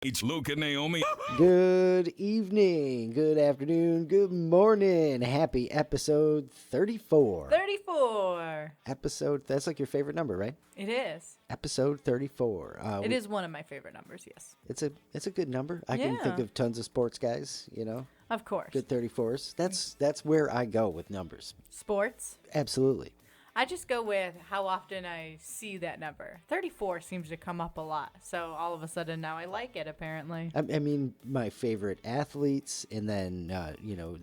It's Luke and Naomi. Good evening, good afternoon, good morning. Happy episode 34. 34. That's like your favorite number, right? It is. Episode 34. It is one of my favorite numbers, yes. It's a good number. I can think Yeah. of tons of sports guys, Of course. good 34s. That's where I go with numbers. Sports. Absolutely. I just go with how often I see that number. 34 seems to come up a lot. So all of a sudden now I like it, apparently. I mean, my favorite athletes, and then,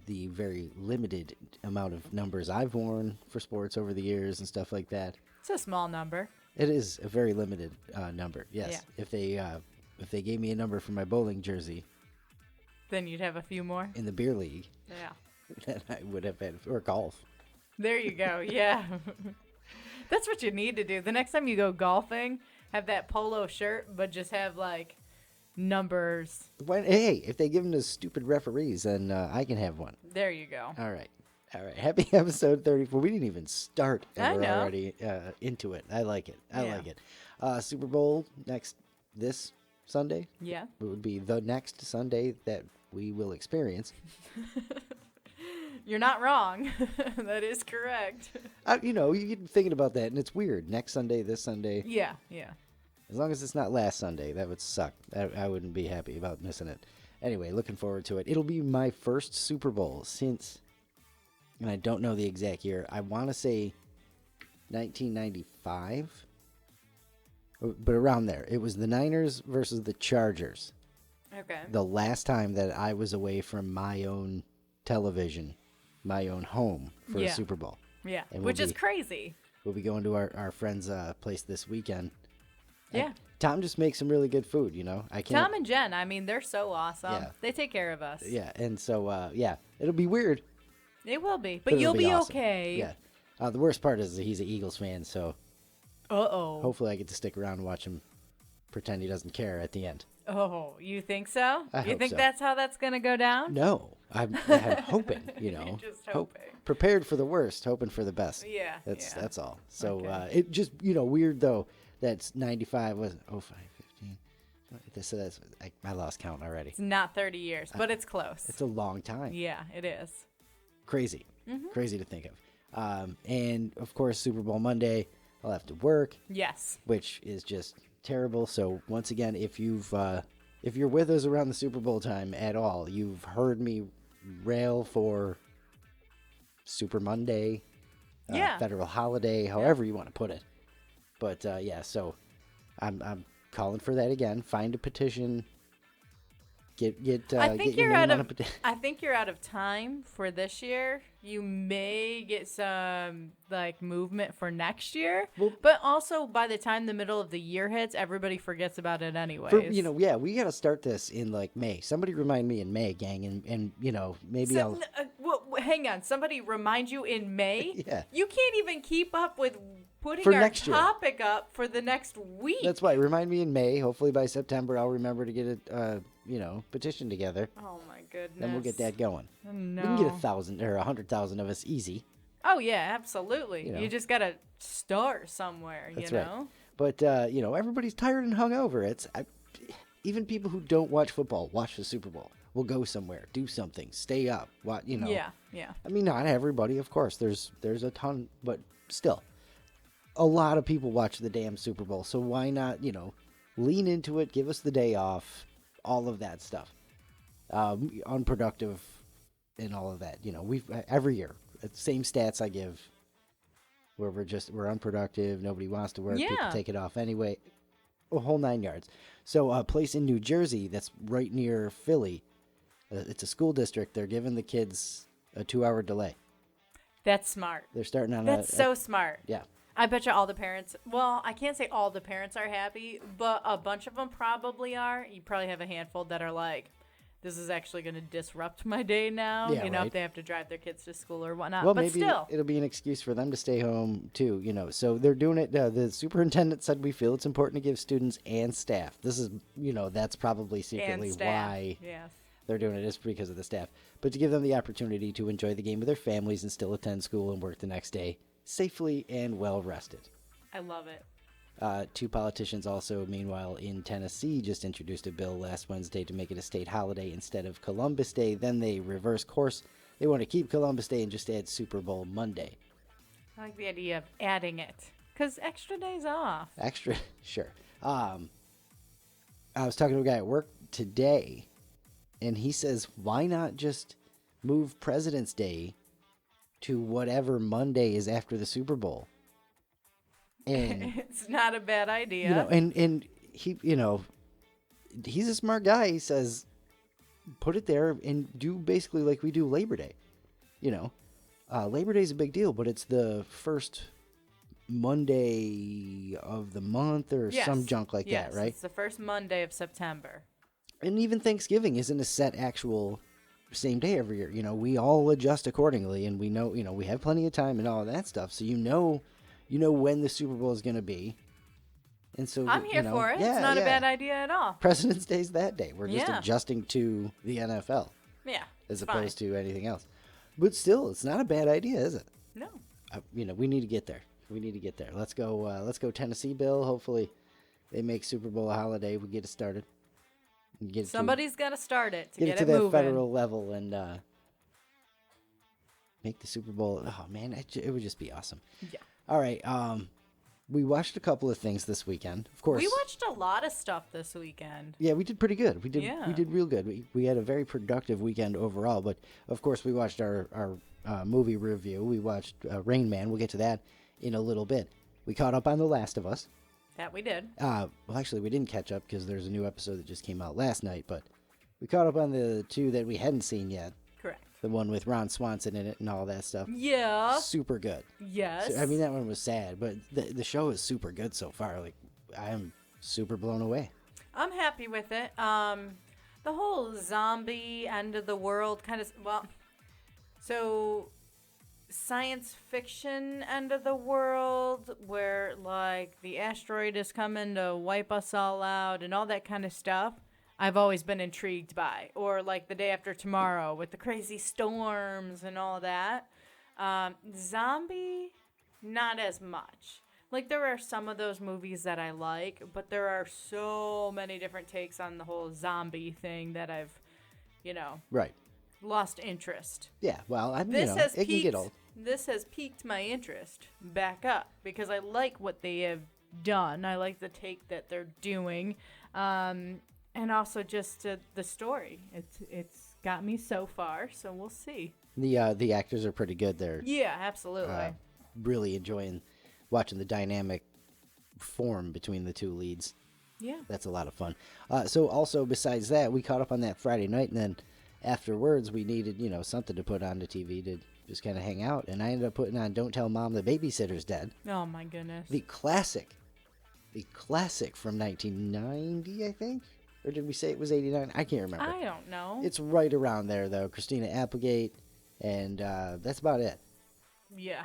the very limited amount of numbers I've worn for sports over the years and stuff like that. It's a small number. It is a very limited number. Yes. Yeah. If they gave me a number for my bowling jersey Then you'd have a few more. in the beer league, Yeah. then I would have had, or golf. There you go. Yeah. That's what you need to do. The next time you go golfing, have that polo shirt, but just have like numbers. Hey, if they give them to stupid referees, then I can have one. There you go. All right. Happy episode 34. We didn't even start, and I we're know. already into it. I like it. I Yeah. like it. Super Bowl this Sunday. Yeah. It would be the next Sunday that we will experience. You're not wrong. That is correct. You get thinking about that, and it's weird. Next Sunday, this Sunday. Yeah, yeah. As long as it's not last Sunday, that would suck. I wouldn't be happy about missing it. Anyway, looking forward to it. It'll be my first Super Bowl since, and I don't know the exact year, I want to say 1995, but around there. It was the Niners versus the Chargers. Okay. The last time that I was away from my own television, my own home for a Yeah. Super Bowl. Yeah, And which we'll is be- crazy. We'll be going to our friend's place this weekend. Yeah. And Tom just makes some really good food, I can't. Tom and Jen, I mean, they're so awesome. Yeah. They take care of us. Yeah, and so, it'll be weird. It will be, but it'll you'll be awesome. okay. Yeah. The worst part is that he's an Eagles fan, so Uh-oh. hopefully I get to stick around and watch him pretend he doesn't care at the end. Oh, you think so? I You hope think so. that's how that's going to go down? No, I'm hoping, You're just hoping. Prepared for the worst, hoping for the best. Yeah, That's yeah. that's all. So Okay. it just weird though. That's 95 was 05, 15. So that's I lost count already. It's not 30 years, but it's close. It's a long time. Yeah, it is. Crazy, Mm-hmm. crazy to think of. And of course, Super Bowl Monday, I'll have to work, Yes. which is just terrible. So once again, if you're with us around the Super Bowl time at all, you've heard me rail for Super Monday, Yeah. federal holiday, however you want to put it. But so I'm calling for that again. Find a petition. Get I think get your you're name out on a of petition. I think you're out of time for this year. You may get some like movement for next year, but also by the time the middle of the year hits, everybody forgets about it anyways. We got to start this in like May. Somebody remind me in May, gang, and maybe So, hang on. Somebody remind you in May? Yeah. You can't even keep up with putting For our next year. topic up for the next week. That's why. Remind me in May. Hopefully by September I'll remember to get a petition together. Oh my goodness. Then we'll get that going. No. We can get 1,000 or 100,000 of us easy. Oh yeah, absolutely. You know. You just gotta start somewhere. That's you right. know. But everybody's tired and hungover. Even people who don't watch football watch the Super Bowl. We'll go somewhere, do something, stay up. Yeah. Yeah. I mean, not everybody, of course. There's a ton, but still, a lot of people watch the damn Super Bowl. So why not, lean into it, give us the day off, all of that stuff. Unproductive and all of that. We've every year, same stats I give, where we're unproductive, nobody wants to work, people Yeah. take it off anyway, a whole 9 yards. So a place in New Jersey that's right near Philly, it's a school district. They're giving the kids a 2-hour delay. That's smart. They're starting on That's so smart. yeah. I bet you all the parents. Well, I can't say all the parents are happy, but a bunch of them probably are. You probably have a handful that are like, "This is actually going to disrupt my day now." Yeah, if right. they have to drive their kids to school or whatnot. Well, but maybe still, it'll be an excuse for them to stay home too. So they're doing it. The superintendent said we feel it's important to give students and staff. This is, that's probably secretly and staff. why Yes. they're doing it is because of the staff. But to give them the opportunity to enjoy the game with their families and still attend school and work the next day safely and well rested. I love it. Two politicians also, meanwhile, in Tennessee just introduced a bill last Wednesday to make it a state holiday instead of Columbus Day. Then they reverse course. They want to keep Columbus Day and just add Super Bowl Monday. I like the idea of adding it. Because extra days off. Extra, sure. I was talking to a guy at work today, and he says, why not just move President's Day to whatever Monday is after the Super Bowl? And it's not a bad idea. You know, and he, he's a smart guy. He says, put it there and do basically like we do Labor Day. Labor Day is a big deal, but it's the first Monday of the month or some junk like that, right? It's the first Monday of September. And even Thanksgiving isn't a set actual same day every year. We all adjust accordingly, and we know, we have plenty of time and all of that stuff. So you know when the Super Bowl is going to be. And so I'm here for it. It's not a bad idea at all. President's Day's that day. We're just adjusting to the NFL. Yeah. As opposed to anything else. But still, it's not a bad idea, is it? No. We need to get there. Let's go Tennessee Bill. Hopefully they make Super Bowl a holiday. We get it started. Somebody's got to start it to get it to that moving. Federal level and make the Super Bowl. Oh, man, it would just be awesome. Yeah. All right. We watched a couple of things this weekend. Of course. We watched a lot of stuff this weekend. Yeah, we did pretty good. We did real good. We had a very productive weekend overall, but of course we watched our movie review. We watched Rain Man. We'll get to that in a little bit. We caught up on The Last of Us. That we did. Well, actually, we didn't catch up because there's a new episode that just came out last night, but we caught up on the two that we hadn't seen yet. Correct. The one with Ron Swanson in it and all that stuff. Yeah. Super good. Yes. So, that one was sad, but the show is super good so far. Like, I am super blown away. I'm happy with it. The whole zombie end of the world kind of, so science fiction end of the world where like the asteroid is coming to wipe us all out and all that kind of stuff. I've always been intrigued by, or like The Day After Tomorrow with the crazy storms and all that. Zombie, not as much. Like there are some of those movies that I like, but there are so many different takes on the whole zombie thing that I've, right, lost interest. Yeah, well, it can get old. This has piqued my interest back up because I like what they have done. I like the take that they're doing. And also just the story. It's got me so far, so we'll see. The actors are pretty good there. Yeah, absolutely. Really enjoying watching the dynamic form between the two leads. Yeah. That's a lot of fun. So also besides that, we caught up on that Friday night, and then afterwards we needed, something to put on the TV to just kind of hang out. And I ended up putting on Don't Tell Mom the Babysitter's Dead. Oh, my goodness. The classic from 1990, I think. Or did we say it was 89? I can't remember. I don't know. It's right around there, though. Christina Applegate, and that's about it. Yeah.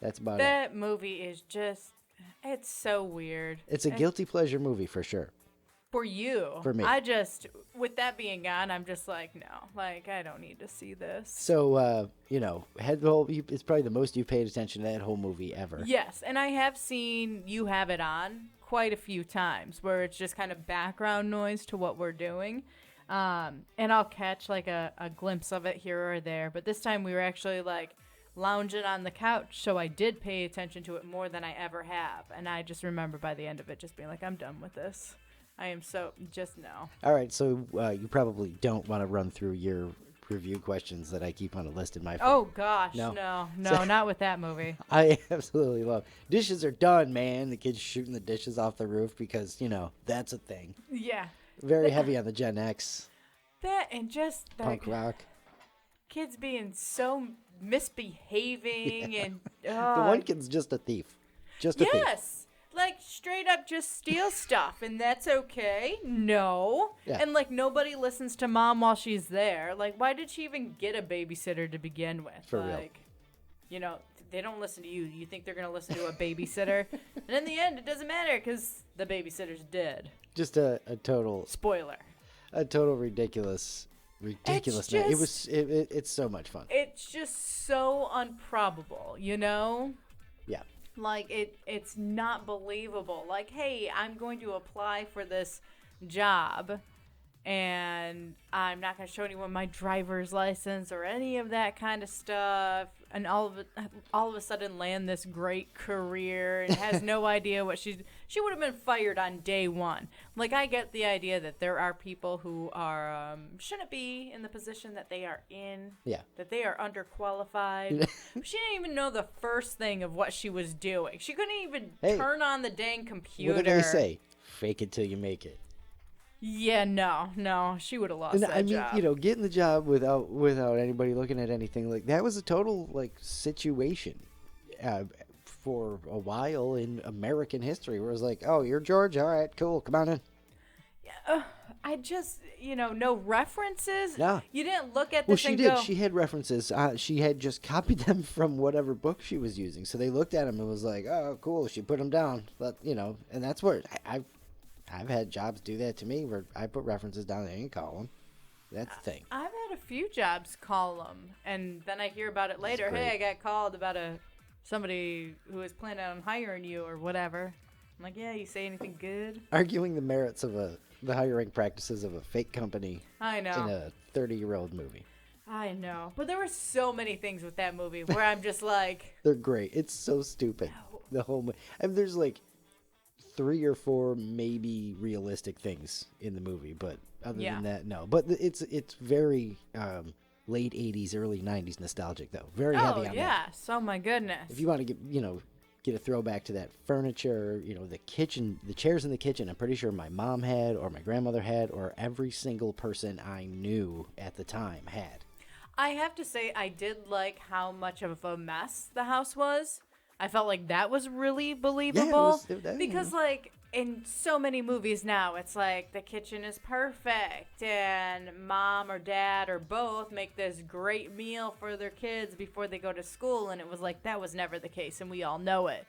That's about it. That movie is just, it's so weird. It's a guilty pleasure movie for sure. For you. For me. With that being gone, I'm just like, no. Like, I don't need to see this. So, it's probably the most you've paid attention to that whole movie ever. Yes, and I have seen you have it on quite a few times where it's just kind of background noise to what we're doing. And I'll catch like a glimpse of it here or there. But this time we were actually like lounging on the couch. So I did pay attention to it more than I ever have. And I just remember by the end of it just being like, I'm done with this. I am just no. All right. So you probably don't want to run through your review questions that I keep on a list in my phone. Oh, gosh. No, not with that movie. I absolutely love dishes are done, man. The kids shooting the dishes off the roof because, that's a thing. Yeah. Very heavy on the Gen X. That and just punk rock. Kids being so misbehaving and the one kid's just a thief. Just a thief. Yes. Like, straight up just steal stuff, and that's okay. No. Yeah. And, like, nobody listens to mom while she's there. Like, why did she even get a babysitter to begin with? For real. They don't listen to you. You think they're going to listen to a babysitter? And in the end, it doesn't matter because the babysitter's dead. Just a total... Spoiler. A total ridiculous night. It's so much fun. It's just so unprobable, Yeah. Like it's not believable. Like, hey, I'm going to apply for this job and I'm not going to show anyone my driver's license or any of that kind of stuff, and all of a sudden land this great career and has no idea what she would have been fired on day one. Like, I get the idea that there are people who are shouldn't be in the position that they are in. Yeah. That they are underqualified. She didn't even know the first thing of what she was doing. She couldn't even turn on the dang computer. What do they say? Fake it till you make it. Yeah, no, she would have lost that I mean, job. getting the job without anybody looking at anything, like, that was a total, like, situation for a while in American history where it was like, oh, you're George? All right, cool, come on in. Yeah, I just, no references. No. You didn't look at Well, this she and did. go. She had references. She had just copied them from whatever book she was using. So they looked at them and was like, oh, cool. She put them down. But, and that's where I've had jobs do that to me where I put references down and didn't call them. That's the thing. I've had a few jobs call them, and then I hear about it later. Hey, I got called about somebody who was planning on hiring you or whatever. I'm like, yeah, you say anything good? Arguing the merits of the hiring practices of a fake company. I know. In a 30-year-old movie. I know. But there were so many things with that movie where I'm just like... They're great. It's so stupid. No. The whole movie. I mean, there's like 3 or 4 maybe realistic things in the movie, but other than that, no. But it's very late 80s, early 90s nostalgic, though. Very heavy on that. Oh, yes. Oh, my goodness. If you want to get a throwback to that furniture, the kitchen, the chairs in the kitchen, I'm pretty sure my mom had, or my grandmother had, or every single person I knew at the time had. I have to say, I did like how much of a mess the house was. I felt like that was really believable. Because, like, in so many movies now, it's like the kitchen is perfect and mom or dad or both make this great meal for their kids before they go to school. And it was like, that was never the case, and we all know it.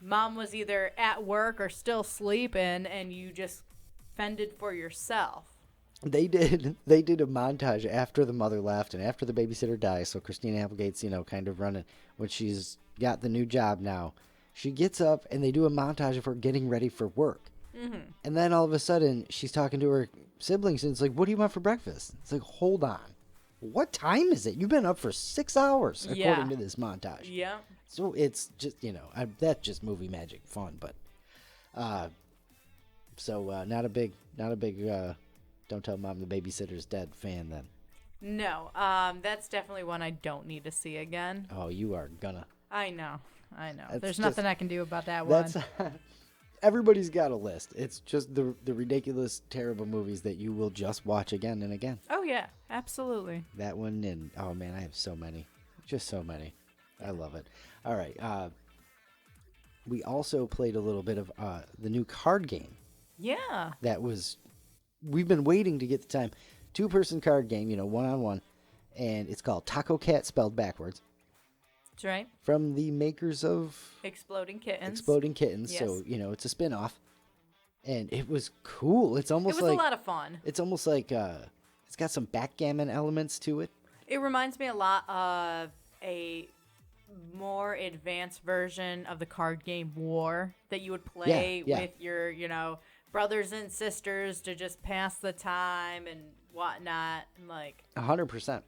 Mom was either at work or still sleeping, and you just fended for yourself. They did a montage after the mother left and after the babysitter dies. So Christina Applegate's, kind of running when she's got the new job now. She gets up and they do a montage of her getting ready for work. Mm-hmm. And then all of a sudden she's talking to her siblings and it's like, what do you want for breakfast? It's like, hold on. What time is it? You've been up for 6 hours, according to this montage. Yeah. So it's just, that's just movie magic fun. But, not a big, don't tell mom the babysitter's dead fan then. No, that's definitely one I don't need to see again. Oh, you are gonna. I know. That's There's nothing I can do about that one. Everybody's got a list. It's just the ridiculous, terrible movies that you will just watch again and again. Oh, yeah, absolutely. That one, and oh man, I have so many. Just so many. I love it. All right. We also played a little bit of the new card game. Yeah. We've been waiting to get the time. 2-person card game, one-on-one. And it's called Taco Cat, spelled backwards. That's right. From the makers of Exploding Kittens. Yes. So, it's a spin-off. And it was cool. It was a lot of fun. It's almost like it's got some backgammon elements to it. It reminds me a lot of a more advanced version of the card game War that you would play with your, brothers and sisters to just pass the time and whatnot. Like 100%.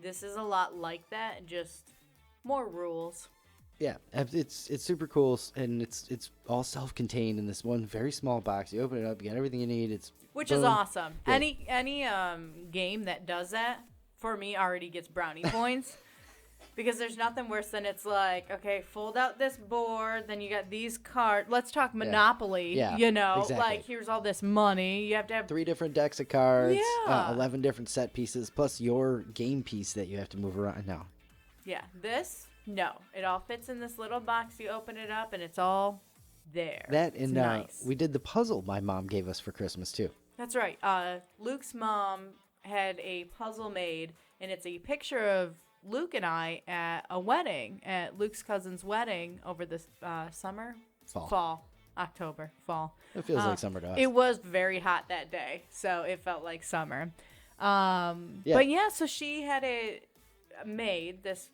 This is a lot like that, just more rules. Yeah, it's super cool, and it's all self-contained in this one very small box. You open it up, you get everything you need. Which is awesome. Yeah. Any game that does that for me already gets brownie points. Because there's nothing worse than it's like, okay, fold out this board, then you got these cards. Let's talk Monopoly, exactly. Like here's all this money. You have to have 3 different decks of cards, Yeah. 11 different set pieces, plus your game piece that you have to move around. No. Yeah, no. It all fits in this little box. You open it up, and it's all there. It's nice. We did the puzzle my mom gave us for Christmas, too. That's right. Luke's mom had a puzzle made, and it's a picture of Luke and I at a wedding, at Luke's cousin's wedding over this summer? October. It feels like summer to us. It was very hot that day, so it felt like summer. But yeah, so she had made this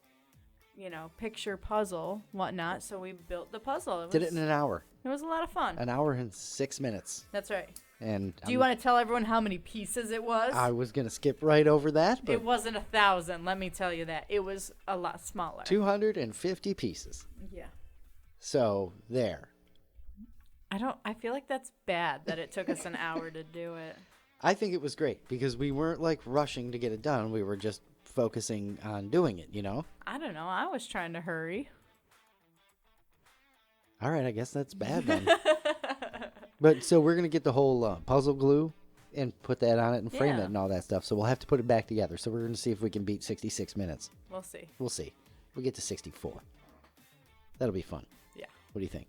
picture puzzle, whatnot. So we built the puzzle. Did it in an hour. It was a lot of fun. An hour and 6 minutes. That's right. And do you want to tell everyone how many pieces it was? I was going to skip right over that. But it wasn't 1,000. Let me tell you that. It was a lot smaller. 250 pieces. Yeah. So there. I feel like that's bad that it took us an hour to do it. I think it was great because we weren't like rushing to get it done. We were just focusing on doing it, I don't know. I was trying to hurry. All right, I guess that's bad then. But so we're going to get the whole puzzle glue and put that on it and frame it and all that stuff. So we'll have to put it back together. So we're going to see if we can beat 66 minutes. We'll see. We'll see. We'll get to 64. That'll be fun. Yeah. What do you think?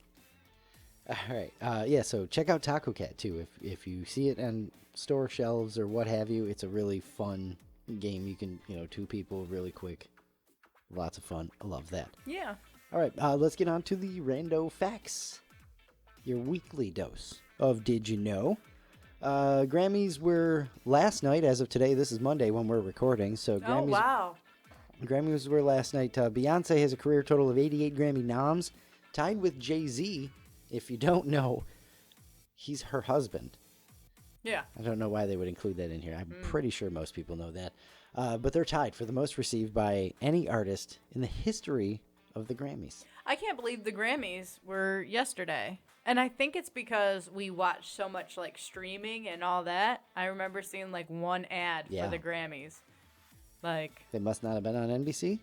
All right. So check out Taco Cat too. If you see it on store shelves or what have you, it's a really fun game. You can, 2 people really quick. Lots of fun. I love that. Yeah. All right. Let's get on to the rando facts. Your weekly dose of Did You Know? Grammys were last night. As of today, this is Monday when we're recording. So Grammys, oh, wow. Grammys were last night. Beyonce has a career total of 88 Grammy noms, tied with Jay-Z. If you don't know, he's her husband. Yeah. I don't know why they would include that in here. I'm pretty sure most people know that. But they're tied for the most received by any artist in the history of the Grammys. I can't believe the Grammys were yesterday. And I think it's because we watch so much like streaming and all that. I remember seeing like one ad for the Grammys. Like they must not have been on NBC,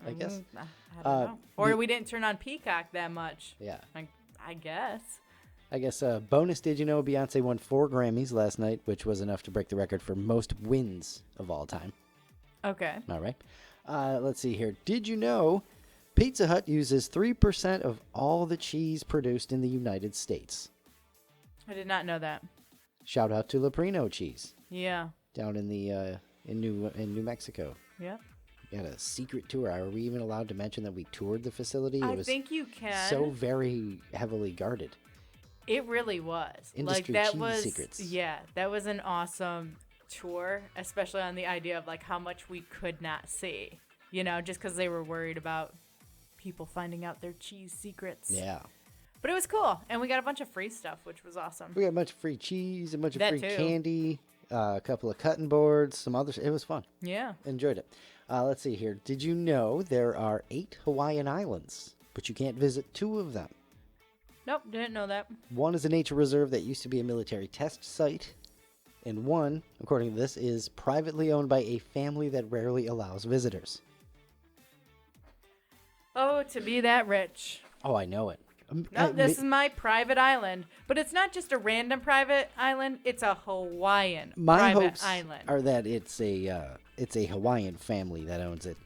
I guess. I don't know. Or we didn't turn on Peacock that much. Yeah. I guess. Bonus, did you know Beyonce won 4 Grammys last night, which was enough to break the record for most wins of all time. Okay. All right. Let's see here. Did you know Pizza Hut uses 3% of all the cheese produced in the United States? I did not know that. Shout out to Leprino cheese. Yeah. Down in the in New Mexico. Yeah. We had a secret tour. Are we even allowed to mention that we toured the facility? I think you can. So very heavily guarded. It really was. Industry that cheese was secrets. Yeah, that was an awesome tour, especially on the idea of like how much we could not see. Just because they were worried about people finding out their cheese secrets. Yeah. But it was cool, and we got a bunch of free stuff, which was awesome. We got a bunch of free cheese, a bunch of That free too. candy, a couple of cutting boards, some others. It was fun. Yeah. Enjoyed it. Let's see here. Did you know there are 8 Hawaiian islands, but you can't visit 2 of them? Nope, didn't know that. One is a nature reserve that used to be a military test site, and one, according to this, is privately owned by a family that rarely allows visitors. Oh, to be that rich. Oh, I know it. No, this is my private island. But it's not just a random private island. It's a Hawaiian my private hopes island. are that it's a Hawaiian family that owns it,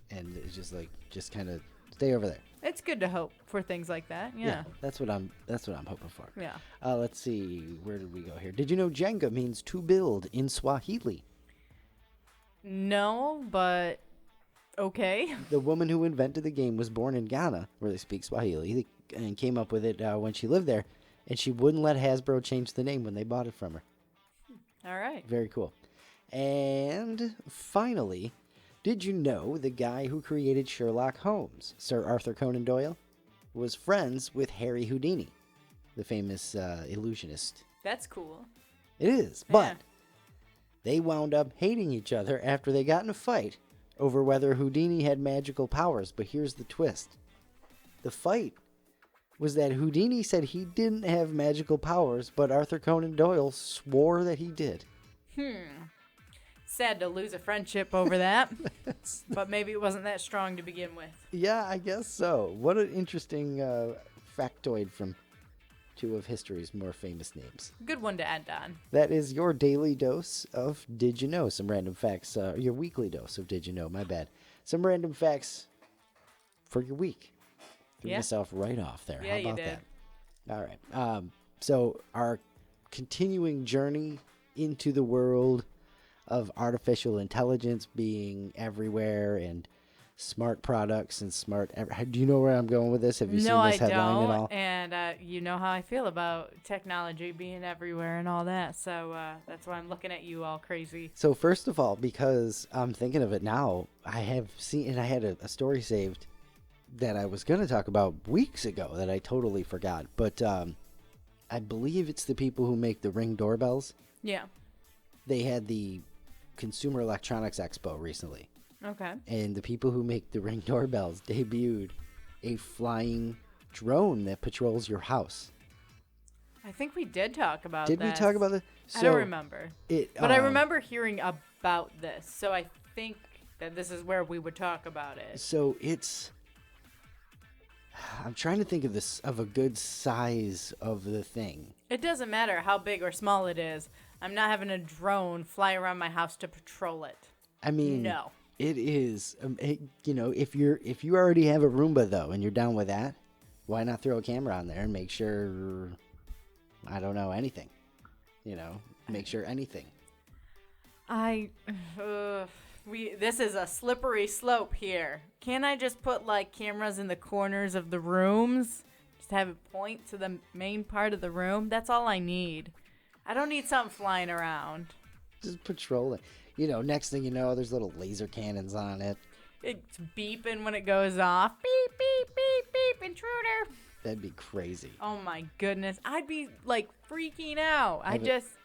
and it's just kind of stay over there. It's good to hope for things like that. Yeah. That's what I'm hoping for. Yeah. Let's see. Where did we go here? Did you know Jenga means to build in Swahili? No, but okay. The woman who invented the game was born in Ghana, where they speak Swahili, and came up with it when she lived there, and she wouldn't let Hasbro change the name when they bought it from her. All right. Very cool. And finally, did you know the guy who created Sherlock Holmes, Sir Arthur Conan Doyle, was friends with Harry Houdini, the famous illusionist? That's cool. It is, but they wound up hating each other after they got in a fight over whether Houdini had magical powers. But here's the twist. The fight was that Houdini said he didn't have magical powers, but Arthur Conan Doyle swore that he did. Sad to lose a friendship over that, but maybe it wasn't that strong to begin with. Yeah, I guess so. What an interesting factoid from 2 of history's more famous names. Good one to end on. That is your daily dose of Did You Know? Some random facts. Your weekly dose of Did You Know? My bad. Some random facts for your week. Threw myself right off there. Yeah, How about you did. that? All right. So our continuing journey into the world of artificial intelligence being everywhere and smart products and smart. Do you know where I'm going with this? Have you seen this headline at all? And you know how I feel about technology being everywhere and all that. So that's why I'm looking at you all crazy. So first of all, because I'm thinking of it now, I have seen, and I had a story saved that I was going to talk about weeks ago that I totally forgot. But I believe it's the people who make the Ring doorbells. Yeah. They had the Consumer Electronics Expo recently. Okay. And the people who make the Ring doorbells debuted a flying drone that patrols your house. I think we did talk about Did we talk about this? I don't remember. But I remember hearing about this. So I think that this is where we would talk about it. So it's... I'm trying to think of a good size of the thing. It doesn't matter how big or small it is. I'm not having a drone fly around my house to patrol it. I mean, no. It is. If you already have a Roomba though, and you're down with that, why not throw a camera on there and make sure? I don't know anything. Make sure anything. This is a slippery slope here. Can't I just put like cameras in the corners of the rooms? Just have it point to the main part of the room? That's all I need. I don't need something flying around. Just patrol it. Next thing you know, there's little laser cannons on it. It's beeping when it goes off. Beep, beep, beep, beep, intruder. That'd be crazy. Oh my goodness. I'd be like freaking out.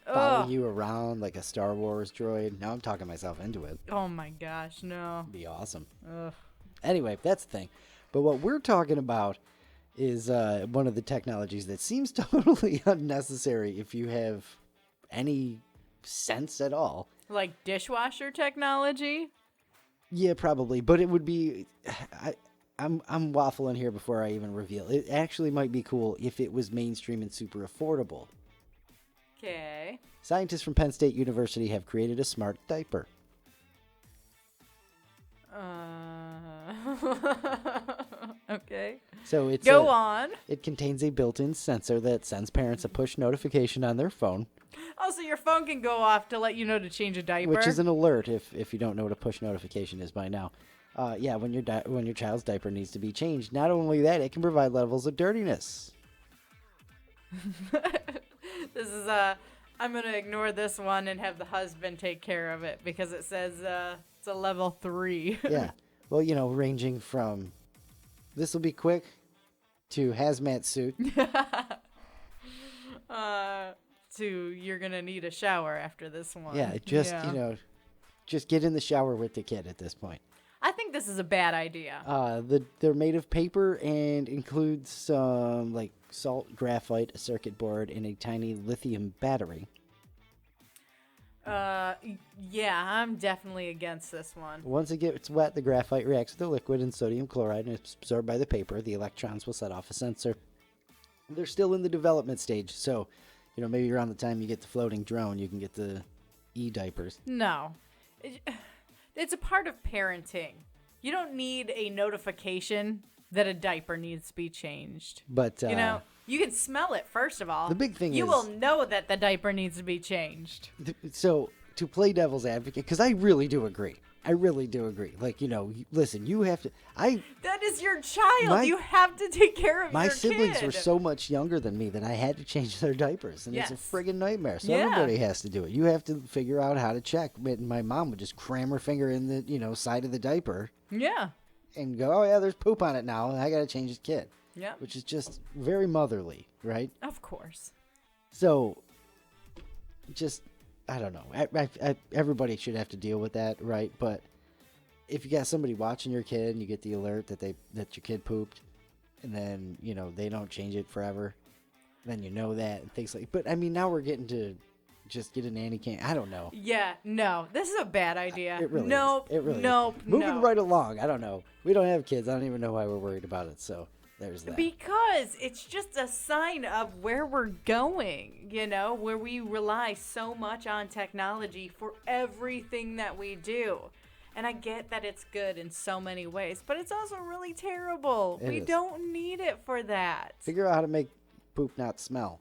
Follow you around like a Star Wars droid. Now I'm talking myself into it. Oh my gosh, no. It'd be awesome. Ugh. Anyway, that's the thing. But what we're talking about is one of the technologies that seems totally unnecessary if you have any sense at all. Like dishwasher technology? Yeah, probably. But it would be... I'm waffling here before I even reveal. It actually might be cool if it was mainstream and super affordable. Okay. Scientists from Penn State University have created a smart diaper. Okay. So it's Go on. It contains a built-in sensor that sends parents a push notification on their phone. Oh, so your phone can go off to let you know to change a diaper? Which is an alert if you don't know what a push notification is by now. When your child's diaper needs to be changed. Not only that, it can provide levels of dirtiness. This is I'm going to ignore this one and have the husband take care of it because it says it's a level 3. Yeah. Well, ranging from this will be quick to hazmat suit. To you're going to need a shower after this one. Yeah, just get in the shower with the kid at this point. I think this is a bad idea. They're made of paper and includes some like salt, graphite, a circuit board, and a tiny lithium battery. Yeah, I'm definitely against this one. Once it gets wet, the graphite reacts with the liquid and sodium chloride and is absorbed by the paper. The electrons will set off a sensor. They're still in the development stage, so maybe around the time you get the floating drone, you can get the e-diapers. No. It's a part of parenting. You don't need a notification that a diaper needs to be changed. But you can smell it, first of all. The big thing you will know that the diaper needs to be changed. So to play devil's advocate, because I really do agree. Like, listen, you have to... That is your child. You have to take care of your kid. My siblings were so much younger than me that I had to change their diapers. And It's a friggin' nightmare. So everybody has to do it. You have to figure out how to check. My mom would just cram her finger in the, side of the diaper. Yeah. And go, oh, yeah, there's poop on it now. I got to change this kid. Yeah. Which is just very motherly, right? Of course. So, just... I don't know. Everybody should have to deal with that, right? But if you got somebody watching your kid and you get the alert that your kid pooped, and then they don't change it forever, then that and things like. But I mean, now we're getting to just get a nanny cam. I don't know. Yeah, no, this is a bad idea. It really nope, is. It really nope, is. Moving right along. I don't know. We don't have kids. I don't even know why we're worried about it. So. There's that. Because it's just a sign of where we're going, where we rely so much on technology for everything that we do. And I get that it's good in so many ways, but it's also really terrible. We don't need it for that. Figure out how to make poop not smell.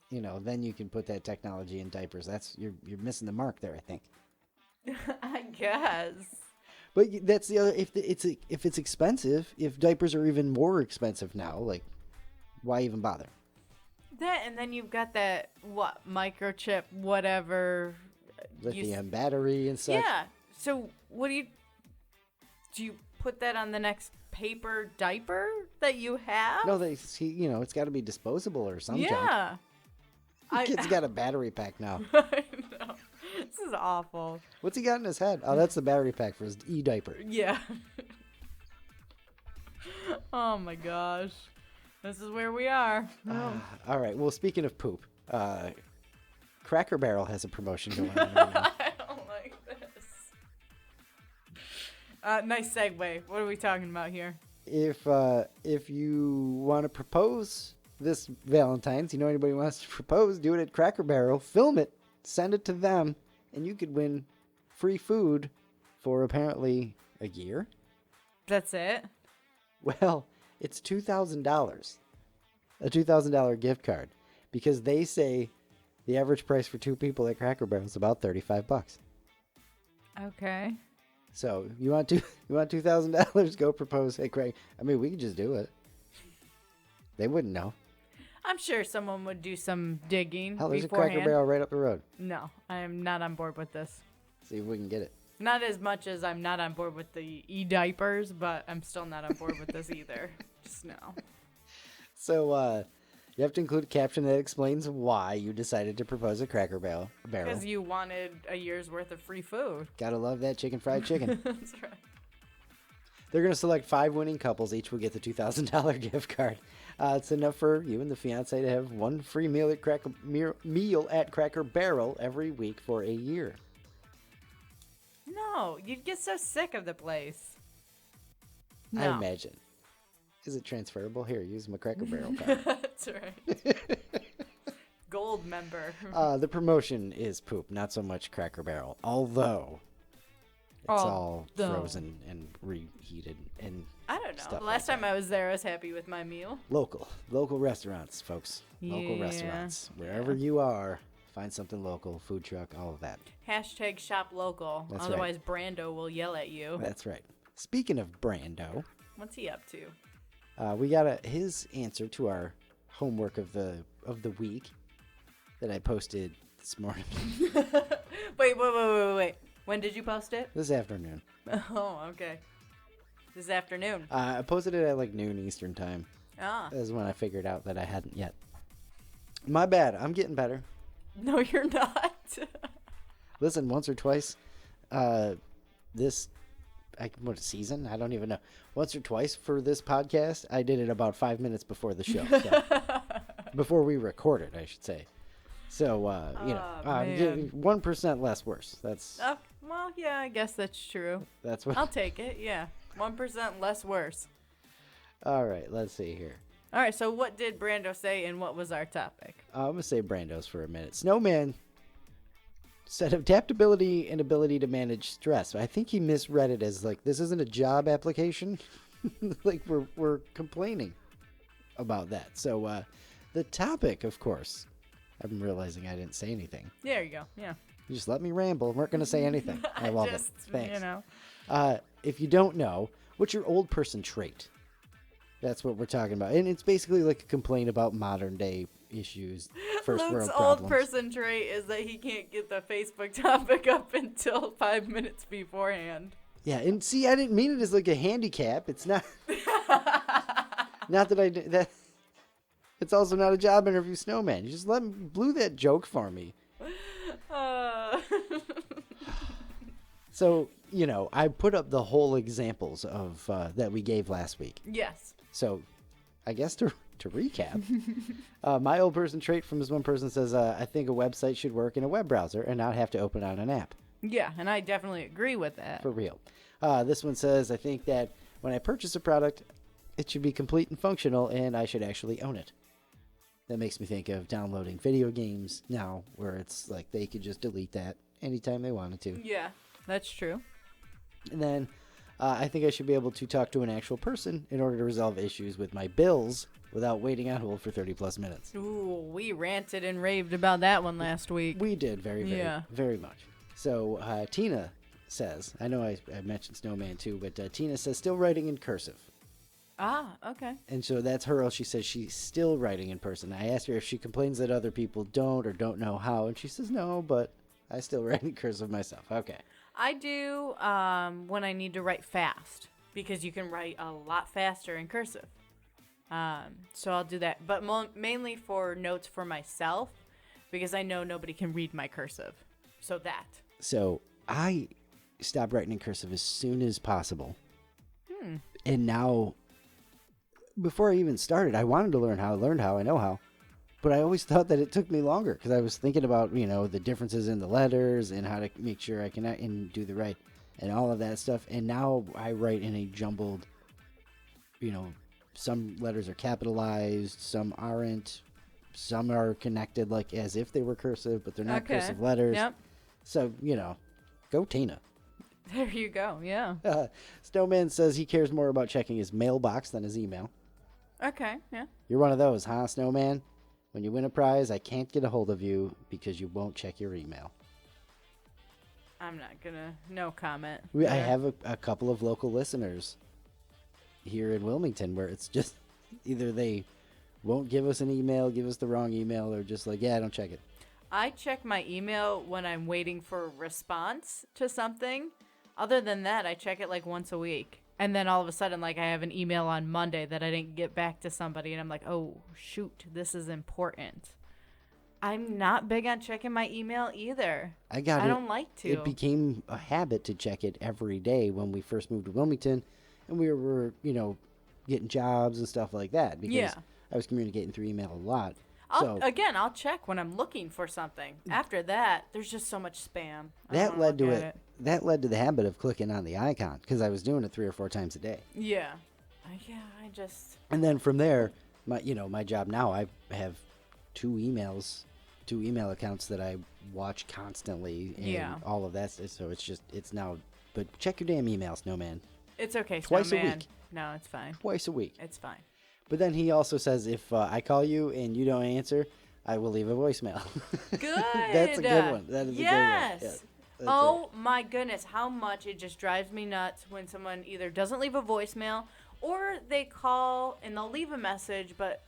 Then you can put that technology in diapers. You're missing the mark there, I think. I guess. But that's the other. If it's expensive, if diapers are even more expensive now, like, why even bother? That, and then you've got that microchip, whatever, lithium battery and such. Yeah. So what do you put that on the next paper diaper that you have? No, it's got to be disposable or some junk. Yeah. Kid's got a battery pack now. I know. This is awful. What's he got in his head? Oh, that's the battery pack for his e-diaper. Yeah. Oh my gosh. This is where we are. All right. Well, speaking of poop, Cracker Barrel has a promotion going on right now. I don't like this. Nice segue. What are we talking about here? If you want to propose this Valentine's, anybody who wants to propose, do it at Cracker Barrel, film it, send it to them, and you could win free food for apparently a year. That's it? Well, it's $2,000. A $2,000 gift card. Because they say the average price for 2 people at Cracker Barrel is about $35. Okay. So you want $2,000? Go propose. Hey, Craig. I mean, we could just do it. They wouldn't know. I'm sure someone would do some digging. Hell, there's beforehand. a Cracker Barrel right up the road. No, I am not on board with this. See if we can get it. Not as much as I'm not on board with the e-diapers, but I'm still not on board with this either. Just no. So you have to include a caption that explains why you decided to propose a Cracker Barrel. Because you wanted a year's worth of free food. Gotta love that fried chicken. That's right. They're going to select 5 winning couples. Each will get the $2,000 gift card. It's enough for you and the fiancé to have one free meal at Cracker Barrel every week for a year. No, you'd get so sick of the place. No. I imagine. Is it transferable? Here, use my Cracker Barrel card. That's right. Gold member. The promotion is poop, not so much Cracker Barrel. Although it's all frozen and reheated and I don't know. stuff The last like time I was there, I was happy with my meal. Local restaurants, folks. Local restaurants. Wherever you are, find something local, food truck, all of that. Hashtag shop local. That's Otherwise, Brando will yell at you. That's right. Speaking of Brando, What's he up to? we got his answer to our homework of the week that I posted this morning. Wait. When did you post it? This afternoon. Oh, okay. This afternoon. I posted it at like noon Eastern time. Ah. That was when I figured out that I hadn't yet. My bad. I'm getting better. No, you're not. Listen, once or twice, what season? I don't even know. Once or twice for this podcast, I did it about 5 minutes before the show. So, before we recorded, I should say. So, I'm getting 1% less worse. That's. Well, yeah, I guess that's true. That's what. I'll take it. Yeah, 1% less worse. All right, let's see here. All right, so what did Brando say, and what was our topic? I'm gonna say Brando's for a minute. Snowman said adaptability and ability to manage stress. I think he misread it as like this isn't a job application. Like we're complaining about that. So the topic, of course, I'm realizing I didn't say anything. There you go. Yeah. You just let me ramble. Weren't gonna say anything. I love it. Thanks. You know. If you don't know, what's your old person trait? That's what we're talking about. And it's basically like a complaint about modern day issues, first Luke's world old problems. person trait is that he can't get the Facebook topic up until 5 minutes beforehand. Yeah, and see, I didn't mean it as like a handicap. It's not. Not that it's also not a job interview, Snowman. You just blew that joke for me. So, I put up the whole examples of that we gave last week. Yes. So, I guess to recap, my old person trait from this one person says, I think a website should work in a web browser and not have to open on an app. Yeah, and I definitely agree with that. For real. This one says, I think that when I purchase a product, it should be complete and functional, and I should actually own it. That makes me think of downloading video games now, where it's like they could just delete that anytime they wanted to. Yeah, that's true. And then I think I should be able to talk to an actual person in order to resolve issues with my bills without waiting on hold for 30 plus minutes. Ooh, we ranted and raved about that one last week. We did very much. So Tina says, I know I mentioned Snowman too, but Tina says still writing in cursive. Ah, okay. And so that's her. She says she's still writing in person. I asked her if she complains that other people don't or don't know how, and she says no, but I still write in cursive myself. Okay. I do when I need to write fast because you can write a lot faster in cursive. So I'll do that, but mainly for notes for myself because I know nobody can read my cursive. So that. So I stopped writing in cursive as soon as possible. And now, before I even started, I wanted to learn how. I learned how. I know how. But I always thought that it took me longer because I was thinking about, the differences in the letters and how to make sure I can and do the right and all of that stuff. And now I write in a jumbled, some letters are capitalized, some aren't, some are connected like as if they were cursive, but they're not cursive letters. Yep. So, go Tina. There you go. Yeah. Snowman says he cares more about checking his mailbox than his email. Okay. Yeah. You're one of those, huh, Snowman? When you win a prize, I can't get a hold of you because you won't check your email. I'm not gonna. No comment. I have a couple of local listeners here in Wilmington where it's just either they won't give us an email, give us the wrong email, or just like, I don't check it. I check my email when I'm waiting for a response to something. Other than that, I check it like once a week. And then all of a sudden, like, I have an email on Monday that I didn't get back to somebody, and I'm like, oh, shoot, this is important. I'm not big on checking my email either. I don't like to. It became a habit to check it every day when we first moved to Wilmington, and we were, getting jobs and stuff like that because I was communicating through email a lot. I'll check when I'm looking for something. After that, there's just so much spam. That led to it. That led to the habit of clicking on the icon because I was doing it 3 or 4 times a day. Yeah. I just. And then from there, my job now, I have 2 email accounts that I watch constantly and all of that. So it's now, but check your damn email, Snowman. It's okay, Twice Snowman. a week. No, it's fine. Twice a week. It's fine. But then he also says if I call you and you don't answer, I will leave a voicemail. Good. That's a good one. That is a good one. Yes. Oh my goodness, how much it just drives me nuts when someone either doesn't leave a voicemail or they call and they'll leave a message but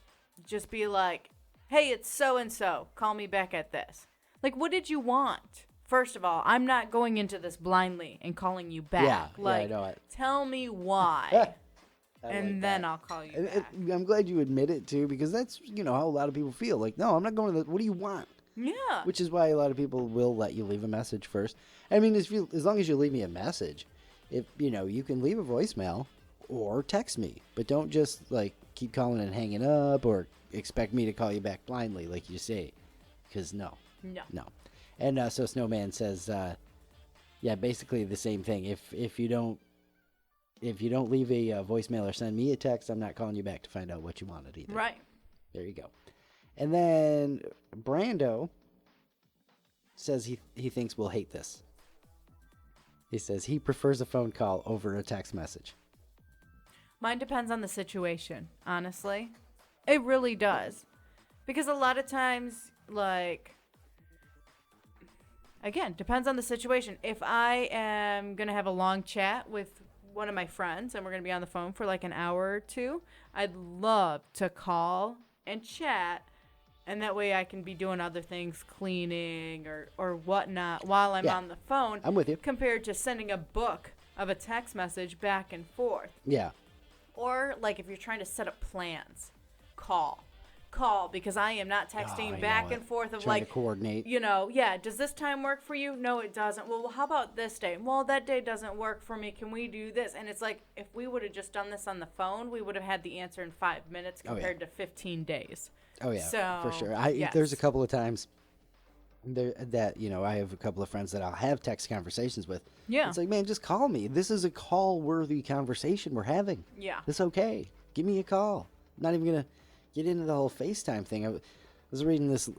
just be like, hey, it's so-and-so. Call me back at this. Like, what did you want? First of all, I'm not going into this blindly and calling you back. Yeah, I know it. Tell me why. And then I'll call you back. I'm glad you admit it, too, because that's, how a lot of people feel. Like, no, I'm not going to what do you want? Yeah. Which is why a lot of people will let you leave a message first. I mean, as long as you leave me a message, if, you can leave a voicemail or text me. But don't just, keep calling and hanging up or expect me to call you back blindly like you say. Because no. And so Snowman says, basically the same thing. If you don't leave a voicemail or send me a text, I'm not calling you back to find out what you wanted either. Right. There you go. And then Brando says he thinks we'll hate this. He says he prefers a phone call over a text message. Mine depends on the situation, honestly. It really does. Because a lot of times, again, depends on the situation. If I am going to have a long chat with one of my friends and we're going to be on the phone for an hour or 2, I'd love to call and chat, and that way I can be doing other things, cleaning or whatnot while I'm on the phone. I'm with you. Compared to sending a book of a text message back and forth. Yeah. Or if you're trying to set up plans, call because I am not texting back and forth of trying to coordinate. Does this time work for you? No, it doesn't. Well, how about this day? Well, that day doesn't work for me. Can we do this? And it's like, if we would have just done this on the phone, we would have had the answer in 5 minutes compared to 15 days. Oh yeah, so, for sure. There's a couple of times that I have a couple of friends that I'll have text conversations with. Yeah. It's like, man, just call me. This is a call-worthy conversation we're having. Yeah. It's okay. Give me a call. I'm not even gonna get into the whole FaceTime thing. I was reading this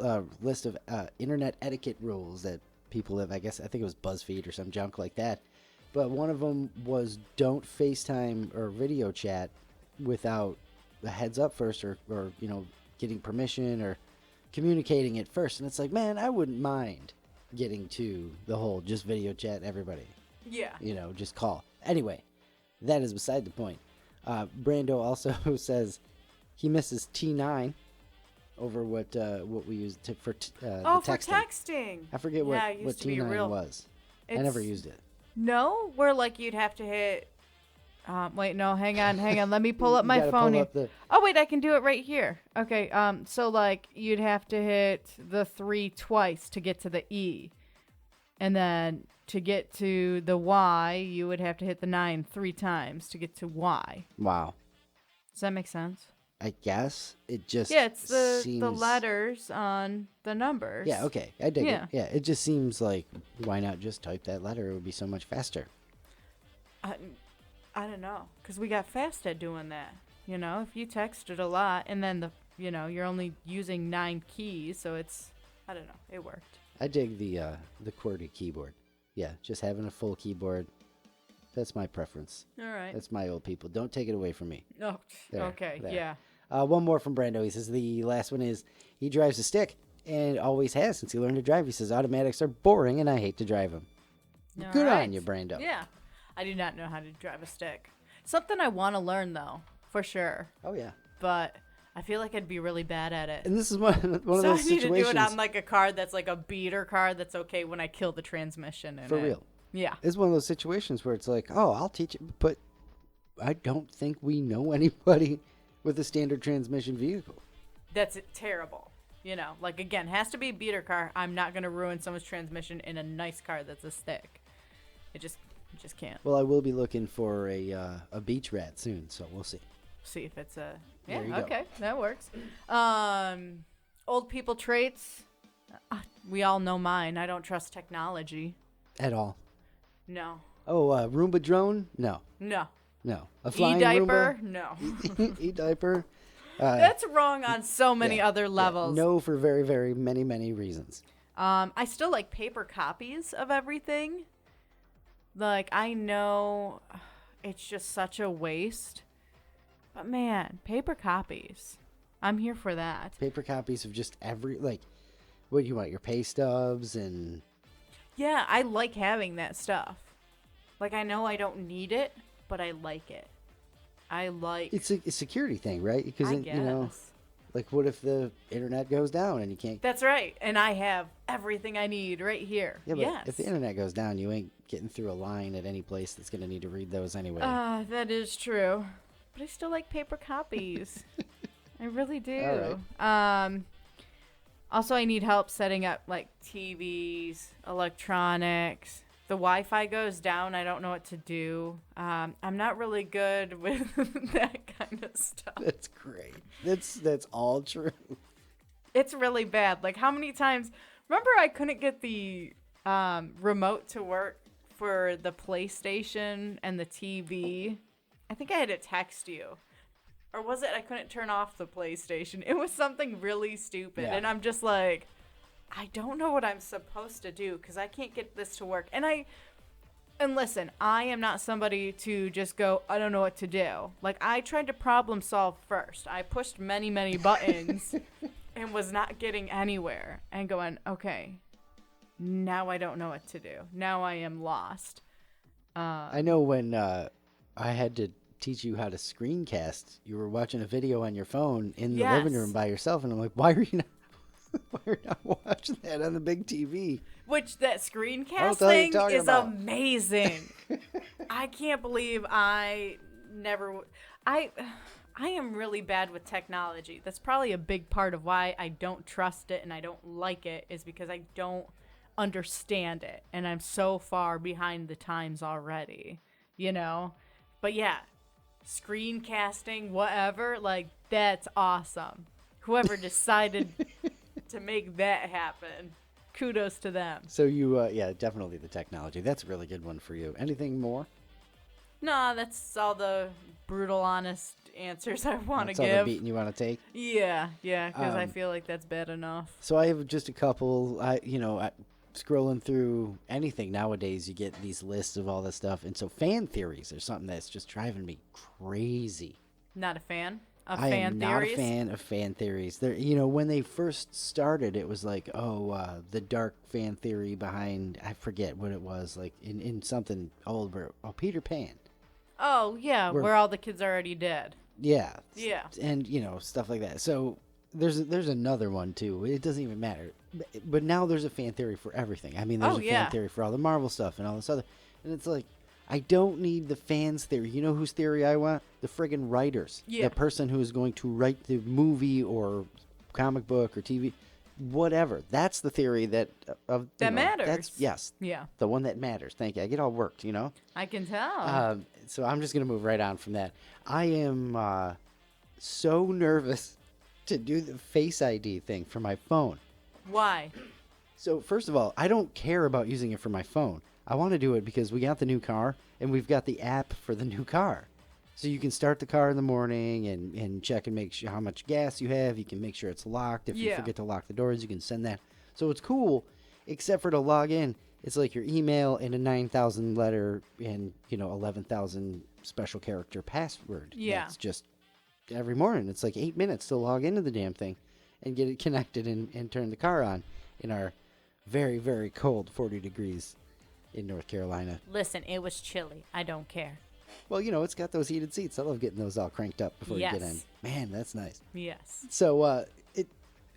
list of internet etiquette rules that people have. I think it was BuzzFeed or some junk like that. But one of them was don't FaceTime or video chat without a heads up first or getting permission or communicating it first. And it's like, man, I wouldn't mind getting to the whole just video chat everybody. Yeah. Just call. Anyway, that is beside the point. Brando also says he misses T9 over what we use for the texting. For texting. I forget what T9 was. I never used it. No, where you'd have to hit Wait, no, hang on. Let me pull up You my gotta phone pull here. up the- Oh, wait, I can do it right here. Okay, so, like, you'd have to hit the 3 twice to get to the E. And then to get to the Y, you would have to hit the 9 3 times to get to Y. Wow. Does that make sense? I guess it just Yeah, it's the seems... letters on the numbers. Yeah, okay. I dig Yeah. it. Yeah, it just seems like, why not just type that letter? It would be so much faster. I don't know, because we got fast at doing that. You know, if you texted a lot and then you're only using 9 keys, so it's, I don't know, it worked. I dig the QWERTY keyboard. Yeah, just having a full keyboard. That's my preference. All right. That's my old people. Don't take it away from me. Oh, There, okay, there. yeah. One more from Brando. He says the last one is he drives a stick and always has since he learned to drive. He says automatics are boring and I hate to drive them. All Good right. on you, Brando. Yeah. I do not know how to drive a stick. Something I want to learn, though, for sure. Oh, yeah. But I feel like I'd be really bad at it. And this is one of So those I need situations. to do it on like a car that's like a beater car that's okay when I kill the transmission in For it. real. Yeah. It's one of those situations where it's like, oh, I'll teach it, but I don't think we know anybody with a standard transmission vehicle. That's terrible. You know, like, again, has to be a beater car. I'm not going to ruin someone's transmission in a nice car that's a stick. It just can't. Well, I will be looking for a beach rat soon, so we'll see. See if it's a... There you Yeah, go. okay. That works. Old people traits. We all know mine. I don't trust technology. At all. No. Oh, Roomba drone? No. No. No. A flying E-diaper? Roomba? No. E-diaper? That's wrong on so many Yeah, other levels. No, for very, very many, many reasons. I still like paper copies of everything. Like, I know it's just such a waste. But man, paper copies. I'm here for that. Paper copies of just what do you want? Your pay stubs and... Yeah, I like having that stuff. Like, I know I don't need it, but I like it. I like... It's a security thing, right? Because, I guess. you know, like, what if the internet goes down and you can't... That's right. And I have everything I need right here. Yeah, but yes. if the internet goes down, you ain't getting through a line at any place that's going to need to read those anyway. That is true. But I still like paper copies. I really do. All right. Also, I need help setting up, like, TVs, electronics. The Wi-Fi goes down. I don't know what to do. I'm not really good with that kind of stuff. That's great. That's all true. It's really bad. Like, how many times... Remember I couldn't get the remote to work for the PlayStation and the TV? I think I had to text you. Or was it I couldn't turn off the PlayStation? It was something really stupid. Yeah. And I'm just like, I don't know what I'm supposed to do because I can't get this to work. And listen, I am not somebody to just go, I don't know what to do. Like, I tried to problem solve first. I pushed many, many buttons and was not getting anywhere. And going, okay, now I don't know what to do. Now I am lost. I know when I had to teach you how to screencast, you were watching a video on your phone in the living room by yourself, and I'm like, why are you not watching that on the big TV? Which that screencast tell you thing what you're is talking about. amazing. I can't believe I am really bad with technology. That's probably a big part of why I don't trust it and I don't like it, is because I don't understand it. And I'm so far behind the times already, you know? But yeah, screencasting, whatever, like, that's awesome. Whoever decided to make that happen, kudos to them. So you, yeah, definitely the technology. That's a really good one for you. Anything more? Nah, that's all the brutal, honest answers I want to That's all the give. beating you want to take? Yeah, because I feel like that's bad enough. So I have just a couple. Scrolling through anything nowadays, you get these lists of all this stuff, and so fan theories are something that's just driving me crazy. Not a fan of I fan am theories. not a fan of fan theories. They're, when they first started, it was like, the dark fan theory behind, I forget what it was, like in something old, where Peter Pan. Oh yeah, where all the kids are already dead. Yeah. Yeah. And stuff like that. So there's another one too. It doesn't even matter. But now there's a fan theory for everything. I mean, there's a fan theory for all the Marvel stuff and all this other. And it's like, I don't need the fans' theory. You know whose theory I want? The friggin' writers. Yeah. The person who is going to write the movie or comic book or TV, whatever. That's the theory that matters. Yes. Yeah. The one that matters. Thank you. I get all worked, you know? I can tell. So I'm just going to move right on from that. I am so nervous to do the Face ID thing for my phone. Why? So first of all, I don't care about using it for my phone. I want to do it because we got the new car and we've got the app for the new car. So you can start the car in the morning and check and make sure how much gas you have. You can make sure it's locked. If you forget to lock the doors, you can send that. So it's cool, except for to log in. It's like your email and a 9,000 letter and, 11,000 special character password. Yeah. It's just every morning. It's like 8 minutes to log into the damn thing and get it connected and turn the car on in our very, very cold 40 degrees in North Carolina. Listen, it was chilly. I don't care. Well, it's got those heated seats. I love getting those all cranked up before you get in. Man, that's nice. Yes. So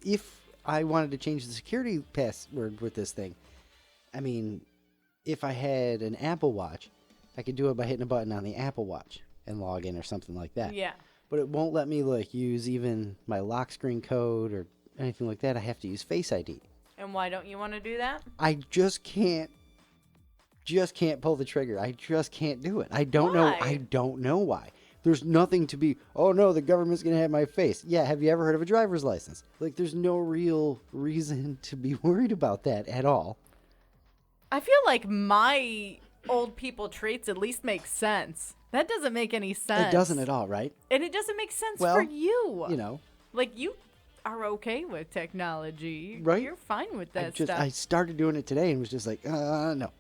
if I wanted to change the security password with this thing, I mean, if I had an Apple Watch, I could do it by hitting a button on the Apple Watch and log in or something like that. Yeah. But it won't let me use even my lock screen code or anything like that. I have to use Face ID. And why don't you want to do that? I just can't pull the trigger. I just can't do it. I don't know. I don't know why. There's nothing to be, oh no, the government's going to have my face. Yeah, have you ever heard of a driver's license? Like, there's no real reason to be worried about that at all. I feel like my old people traits at least make sense. That doesn't make any sense. It doesn't at all, right? And it doesn't make sense Well, for you. Like, you are okay with technology. Right? You're fine with that stuff. I started doing it today and was just like, no.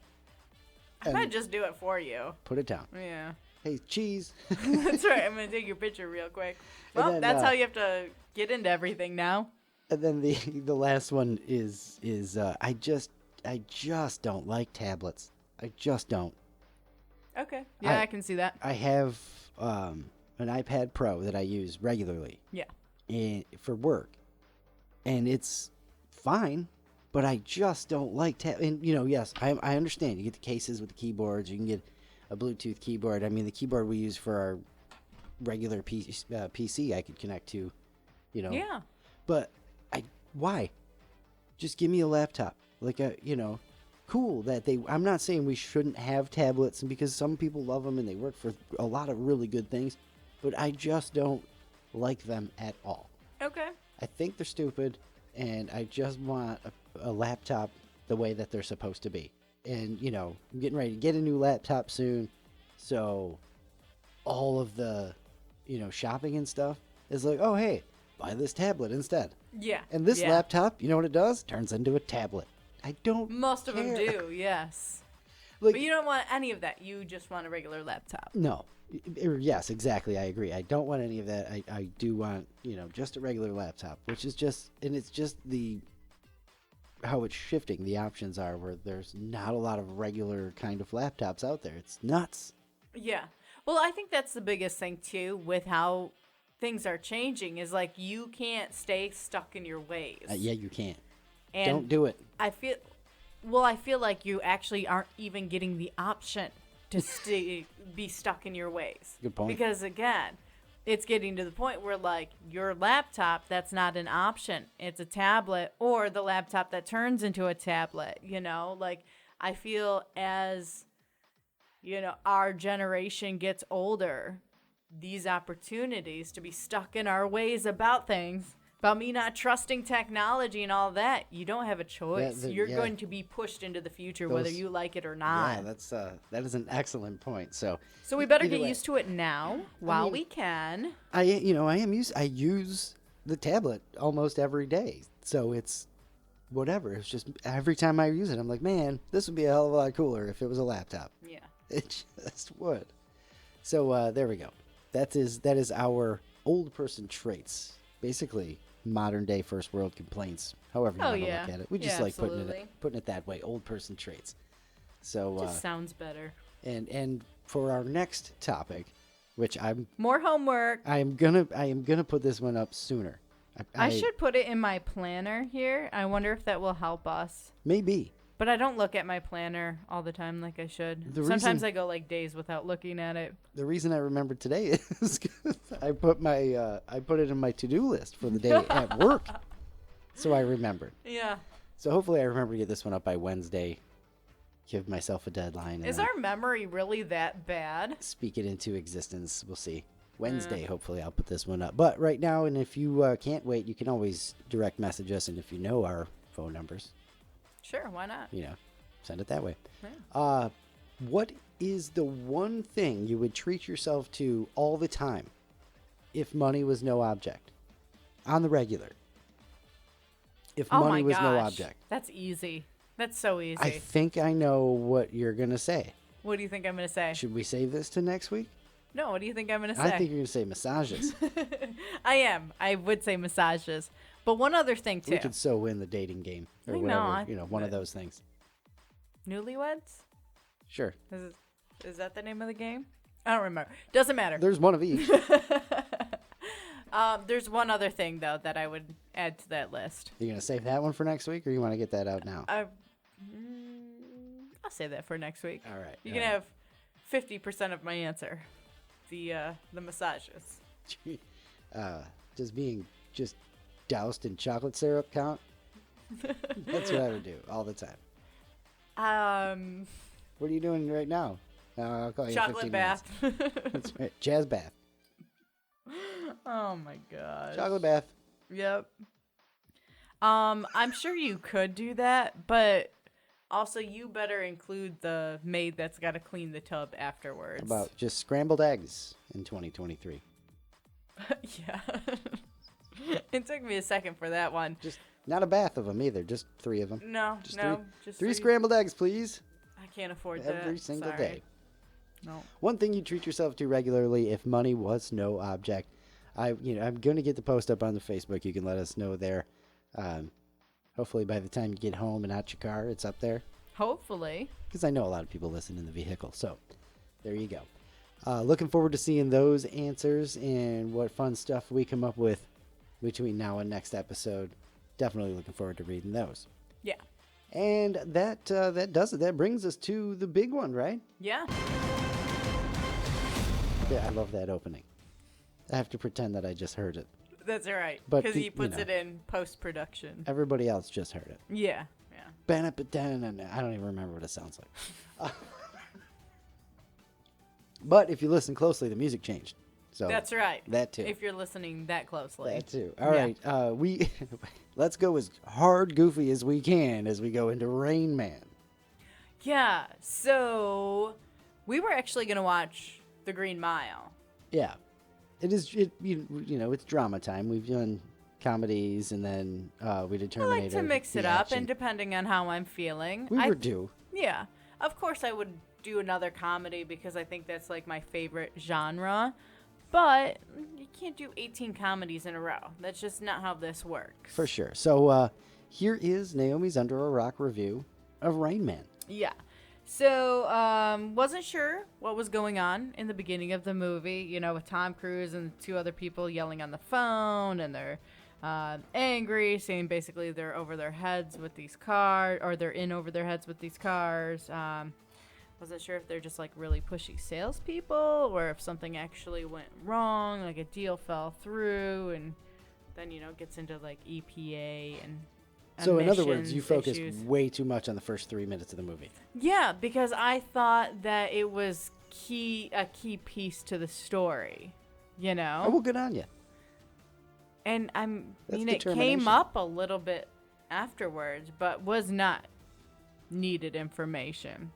I might just do it for you. Put it down. Yeah. Hey, cheese. That's right. I'm going to take your picture real quick. Well, then, that's how you have to get into everything now. And then the last one is I just don't like tablets. I just don't. Okay. Yeah, I can see that. I have an iPad Pro that I use regularly. Yeah. For work. And it's fine, but I just don't like and yes, I understand. You get the cases with the keyboards, you can get a Bluetooth keyboard. I mean, the keyboard we use for our regular PC I could connect to, Yeah. But why? Just give me a laptop. Like cool that I'm not saying we shouldn't have tablets, and because some people love them and they work for a lot of really good things, but I just don't like them at all. Okay. I think they're stupid, and I just want a laptop the way that they're supposed to be. And, I'm getting ready to get a new laptop soon, so all of the, shopping and stuff is like, oh, hey, buy this tablet instead. Yeah. And this yeah. laptop, you know what it does? Turns into a tablet. I don't Most of them care. do, yes. Like, but you don't want any of that. You just want a regular laptop. No. Yes, exactly. I agree. I don't want any of that. I do want, just a regular laptop, which is just, and it's just how it's shifting. The options are where there's not a lot of regular kind of laptops out there. It's nuts. Yeah. Well, I think that's the biggest thing too with how things are changing is like you can't stay stuck in your ways. Yeah, you can't. And don't do it. I feel like you actually aren't even getting the option to be stuck in your ways. Good point. Because again, it's getting to the point where like your laptop, that's not an option. It's a tablet or the laptop that turns into a tablet, like I feel as, our generation gets older, these opportunities to be stuck in our ways about things, about me not trusting technology and all that, you don't have a choice. You're going to be pushed into the future, whether you like it or not. Yeah, that is an excellent point. So we better get used to it now while we can. I use the tablet almost every day. So it's whatever. It's just every time I use it, I'm like, man, this would be a hell of a lot cooler if it was a laptop. Yeah. It just would. So there we go. That is our old person traits. Basically, modern day first world complaints. However you want to look at it. We just like putting it that way. Old person traits. So just sounds better. And for our next topic, which more homework. I am gonna put this one up sooner. I should put it in my planner here. I wonder if that will help us. Maybe. But I don't look at my planner all the time like I should. Sometimes I go like days without looking at it. The reason I remembered today is 'cause I put it in my to-do list for the day at work, so I remembered. Yeah. So hopefully I remember to get this one up by Wednesday. Give myself a deadline. And is our memory really that bad? Speak it into existence. We'll see. Wednesday, hopefully, I'll put this one up. But right now, and if you can't wait, you can always direct message us. And if you know our phone numbers, sure, why not? Send it that way. Yeah. What is the one thing you would treat yourself to all the time if money was no object? On the regular. If money was no object. That's easy. That's so easy. I think I know what you're going to say. What do you think I'm going to say? Should we save this to next week? No, what do you think I'm going to say? I think you're going to say massages. I am. I would say massages. But one other thing, too. We could so win the dating game. Or whatever. One of those things. Newlyweds? Sure. Is that the name of the game? I don't remember. Doesn't matter. There's one of each. There's one other thing, though, that I would add to that list. You going to save that one for next week, or you want to get that out now? I'll say that for next week. All right. You can have 50% of my answer. The massages. Does being just doused in chocolate syrup count? That's what I would do all the time. What are you doing right now? I'll call you chocolate 15 bath. That's right. Jazz bath. Oh my gosh. Chocolate bath. Yep. I'm sure you could do that, but also you better include the maid that's got to clean the tub afterwards. About just scrambled eggs in 2023. Yeah. It took me a second for that one. Just not a bath of them either. Just 3 of them. No, just three scrambled eggs, please. I can't afford that. Every single Sorry. day. No. One thing you treat yourself to regularly if money was no object. I'm going to get the post up on the Facebook. You can let us know there. Hopefully by the time you get home and out your car, it's up there. Hopefully. Because I know a lot of people listen in the vehicle. So there you go. Looking forward to seeing those answers and what fun stuff we come up with between now and next episode. Definitely looking forward to reading those. Yeah. And that does it. That brings us to the big one, right? Yeah. Yeah, I love that opening. I have to pretend that I just heard it. That's all right. But Because he puts it in post-production. Everybody else just heard it. Yeah. I don't even remember what it sounds like. But if you listen closely, the music changed. So that's right. That too. If you're listening that closely. That too. All right. We let's go as hard goofy as we can as we go into Rain Man. Yeah. So we were actually going to watch The Green Mile. Yeah. It's drama time. We've done comedies and then we did Terminator. I like to mix it up, and depending on how I'm feeling. We were due. Yeah. Of course I would do another comedy because I think that's like my favorite genre. But you can't do 18 comedies in a row. That's just not how this works. For sure. So here is Naomi's Under a Rock review of Rain Man. Yeah. So, wasn't sure what was going on in the beginning of the movie, with Tom Cruise and 2 other people yelling on the phone, and they're angry, saying basically they're over their heads with these cars, or they're in over their heads with these cars. Wasn't sure if they're just like really pushy salespeople, or if something actually went wrong, like a deal fell through, and then, gets into like EPA and so in other words, you focused issues. way too much on the first 3 minutes of the movie. Yeah, because I thought that it was a key piece to the story, Oh, well, good on you. And it determination. came up a little bit afterwards, but was not needed information.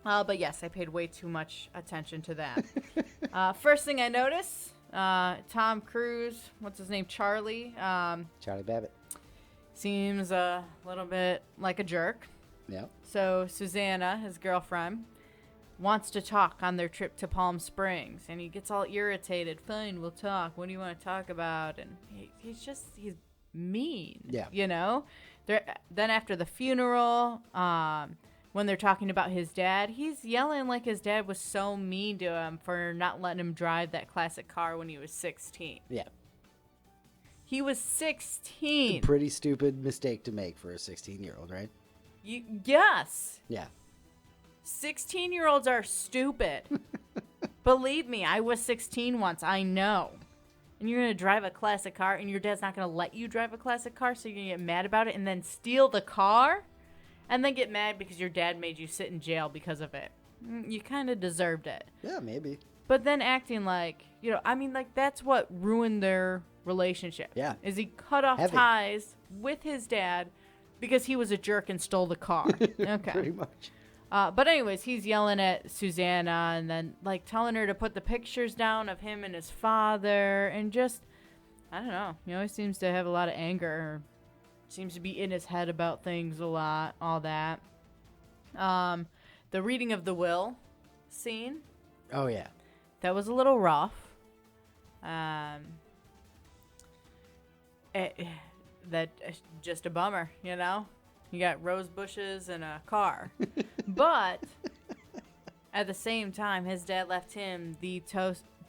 But yes, I paid way too much attention to that. First thing I noticed, Tom Cruise, what's his name, Charlie? Charlie Babbitt. Seems a little bit like a jerk. Yeah. So Susanna, his girlfriend, wants to talk on their trip to Palm Springs, and he gets all irritated. Fine, we'll talk. What do you want to talk about? And he's mean. Yeah. Then after the funeral, when they're talking about his dad, he's yelling like his dad was so mean to him for not letting him drive that classic car when he was 16. Yeah. He was 16. A pretty stupid mistake to make for a 16-year-old, right? Yes. Yeah. 16-year-olds are stupid. Believe me, I was 16 once. I know. And you're going to drive a classic car, and your dad's not going to let you drive a classic car, so you're going to get mad about it and then steal the car and then get mad because your dad made you sit in jail because of it. You kind of deserved it. Yeah, maybe. But then acting like, I mean, like, that's what ruined their relationship. Yeah. Is he cut off ties with his dad because he was a jerk and stole the car. Okay. Pretty much. But anyways, he's yelling at Susanna and then, like, telling her to put the pictures down of him and his father. And just, I don't know. He always seems to have a lot of anger. Or seems to be in his head about things a lot. All that. The reading of the will scene. Oh, yeah. That was a little rough. Just a bummer, you know? You got rose bushes and a car. But at the same time, his dad left him the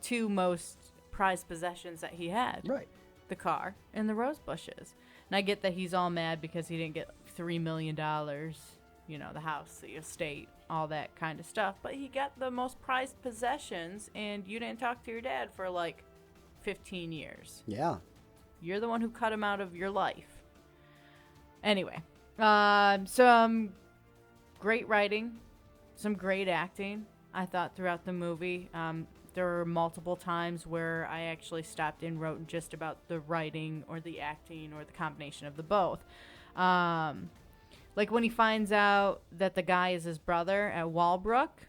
two most prized possessions that he had. Right. The car and the rose bushes. And I get that he's all mad because he didn't get $3 million, the house, the estate, all that kind of stuff. But he got the most prized possessions, and you didn't talk to your dad for like 15 years. Yeah. You're the one who cut him out of your life. Anyway, some great writing, some great acting, I thought, throughout the movie. There were multiple times where I actually stopped and wrote just about the writing or the acting or the combination of the both. Like when he finds out that the guy is his brother at Walbrook,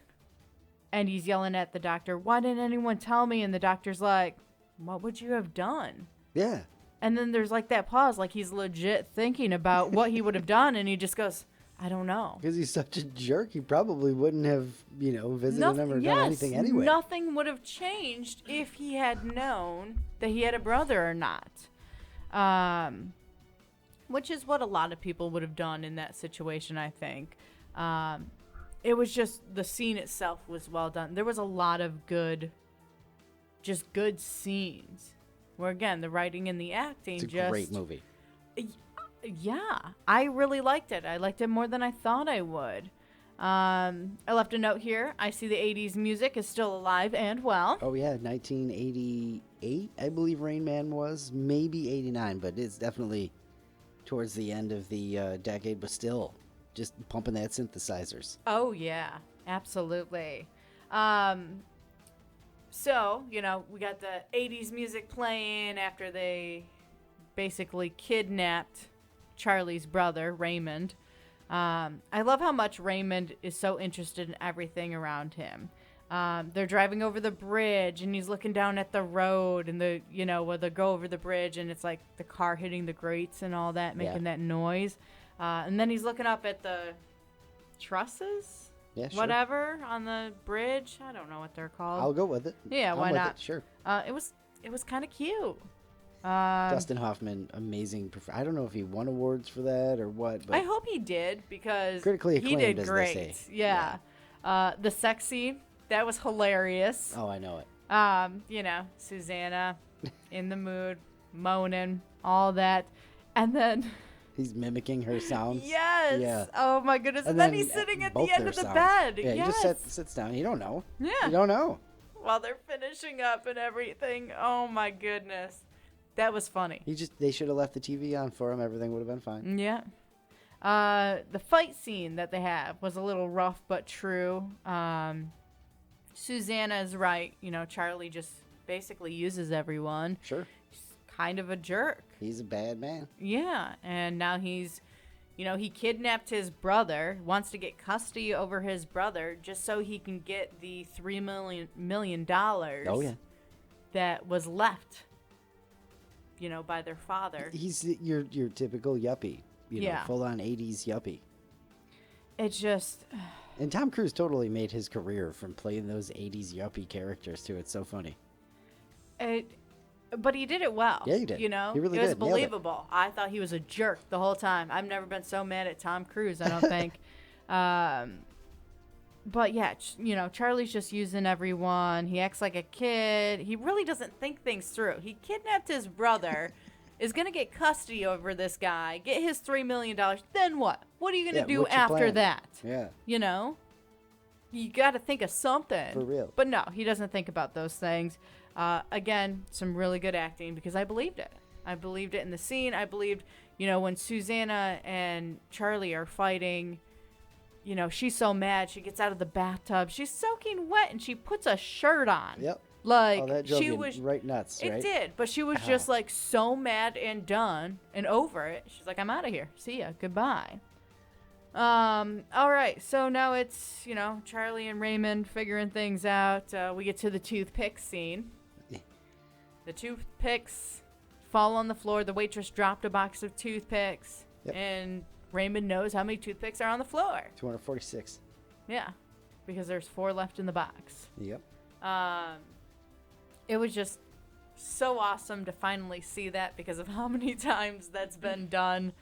and he's yelling at the doctor, "Why didn't anyone tell me?" And the doctor's like, "What would you have done?" Yeah. And then there's like that pause, like he's legit thinking about what he would have done, and he just goes, "I don't know." Because he's such a jerk, he probably wouldn't have, visited him or done anything anyway. Nothing would have changed if he had known that he had a brother or not. Which is what a lot of people would have done in that situation, I think. It was just, the scene itself was well done. There was a lot of good scenes. Where, again, the writing and the acting it's a great movie. Yeah, I really liked it. I liked it more than I thought I would. I left a note here. I see the 80s music is still alive and well. Oh, yeah, 1988, I believe Rain Man was. Maybe 89, but it's definitely towards the end of the decade, but still just pumping that synthesizers. Oh, yeah, absolutely. So, we got the 80s music playing after they basically kidnapped Charlie's brother, Raymond. I love how much Raymond is so interested in everything around him. They're driving over the bridge, and he's looking down at the road, and where they go over the bridge, and it's like the car hitting the grates and all that, making that noise. And then he's looking up at the trusses? Yeah, sure. Whatever on the bridge. I don't know what they're called. I'll go with it. Yeah, why not? Sure. It was kind of cute. Dustin Hoffman, amazing. I don't know if he won awards for that or what, but I hope he did, because critically acclaimed, he did as great. they say. Yeah. The sex scene, that was hilarious. Oh, I know it. Susanna in the mood, moaning, all that, and then. He's mimicking her sounds. Yes. Yeah. Oh my goodness. And then he's sitting at the end of the bed. Yeah, yes. he just sits down. You don't know. Yeah. You don't know. While they're finishing up and everything. Oh my goodness. That was funny. They should have left the TV on for him. Everything would have been fine. Yeah. The fight scene that they have was a little rough but true. Susanna is right. Charlie just basically uses everyone. Sure. Kind of a jerk. He's a bad man. Yeah, and now he's, he kidnapped his brother, wants to get custody over his brother just so he can get the $3 million. Oh, yeah. That was left, by their father. He's your typical yuppie, full on 80s yuppie. It just. And Tom Cruise totally made his career from playing those 80s yuppie characters too. It's so funny. But he did it well. Yeah, he did. He really did. It was believable. I thought he was a jerk the whole time. I've never been so mad at Tom Cruise, I don't think. But yeah, Charlie's just using everyone. He acts like a kid. He really doesn't think things through. He kidnapped his brother is going to get custody over this guy, get his $3 million. Then what? What are you going to do what's your after plan? that? Yeah. You know? You got to think of something. For real. But no, he doesn't think about those things. Again, some really good acting because I believed it. I believed it in the scene. I believed, when Susanna and Charlie are fighting, she's so mad. She gets out of the bathtub. She's soaking wet and she puts a shirt on. Yep. Like, that drove she you was right nuts, right? It did, but she was just like so mad and done and over it. She's like, I'm out of here. See ya. Goodbye. All right. So now it's, Charlie and Raymond figuring things out. We get to the toothpick scene. The toothpicks fall on the floor. The waitress dropped a box of toothpicks. Yep. And Raymond knows how many toothpicks are on the floor. 246. Yeah. Because there's 4 left in the box. Yep. It was just so awesome to finally see that because of how many times that's been done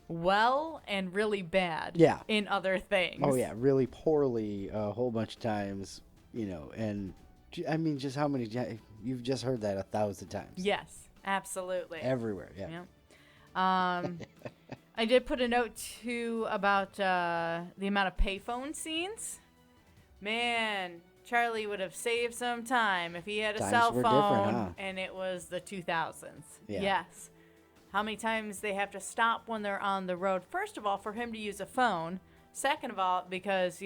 well and really bad in other things. Oh, yeah, really poorly a whole bunch of times, and I mean, just how many, you've just heard that 1,000 times. Yes, absolutely. Everywhere, yeah. I did put a note, too, about the amount of payphone scenes. Man, Charlie would have saved some time if he had a Times cell were phone different, huh? and it was the 2000s. Yeah. Yes. How many times they have to stop when they're on the road. First of all, for him to use a phone. Second of all, because,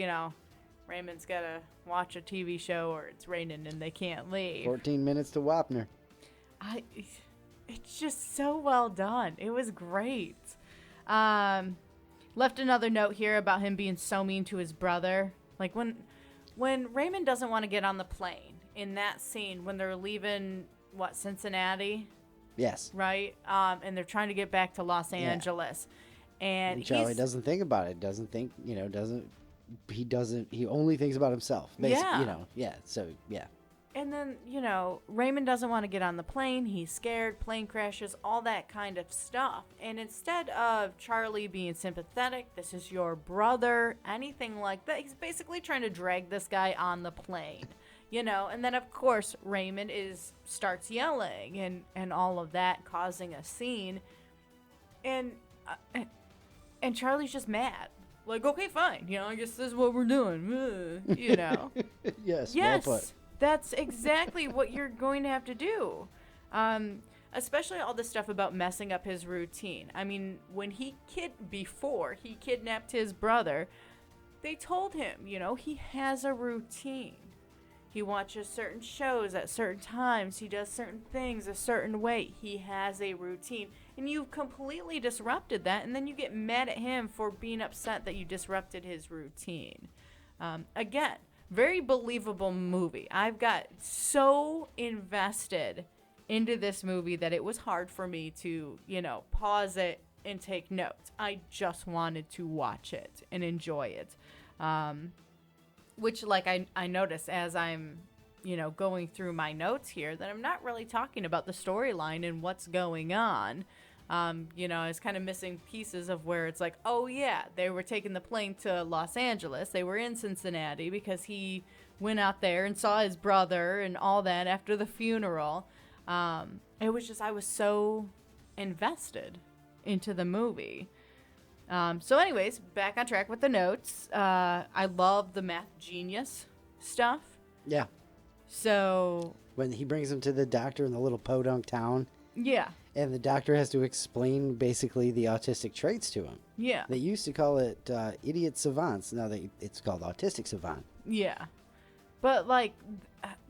Raymond's got to watch a TV show or it's raining and they can't leave. 14 minutes to Wapner. It's just so well done. It was great. Left another note here about him being so mean to his brother. Like when Raymond doesn't want to get on the plane in that scene when they're leaving, Cincinnati? Yes. Right? And they're trying to get back to Los Angeles. And Charlie doesn't think about it. Doesn't think, he only thinks about himself. Basically, And then, Raymond doesn't want to get on the plane. He's scared, plane crashes, all that kind of stuff. And instead of Charlie being sympathetic, this is your brother, anything like that, he's basically trying to drag this guy on the plane. And then, of course, Raymond starts yelling and all of that, causing a scene. And Charlie's just mad. Like, okay, fine. I guess this is what we're doing. Yes, Well put. That's exactly what you're going to have to do. Especially all this stuff about messing up his routine. I mean, when before he kidnapped his brother, they told him, he has a routine. He watches certain shows at certain times. He does certain things a certain way. He has a routine. And you've completely disrupted that, and then you get mad at him for being upset that you disrupted his routine. Again, very believable movie. I've got so invested into this movie that it was hard for me to, pause it and take notes. I just wanted to watch it and enjoy it. Which, like, I notice as I'm, going through my notes here that I'm not really talking about the storyline and what's going on. I was kind of missing pieces of where it's like, oh, yeah, they were taking the plane to Los Angeles. They were in Cincinnati because he went out there and saw his brother and all that after the funeral. It was just, I was so invested into the movie. So anyways, back on track with the notes. I love the math genius stuff. Yeah. So When he brings him to the doctor in the little podunk town. Yeah. And the doctor has to explain basically the autistic traits to him. Yeah. They used to call it idiot savants. Now it's called autistic savant. Yeah. But, like,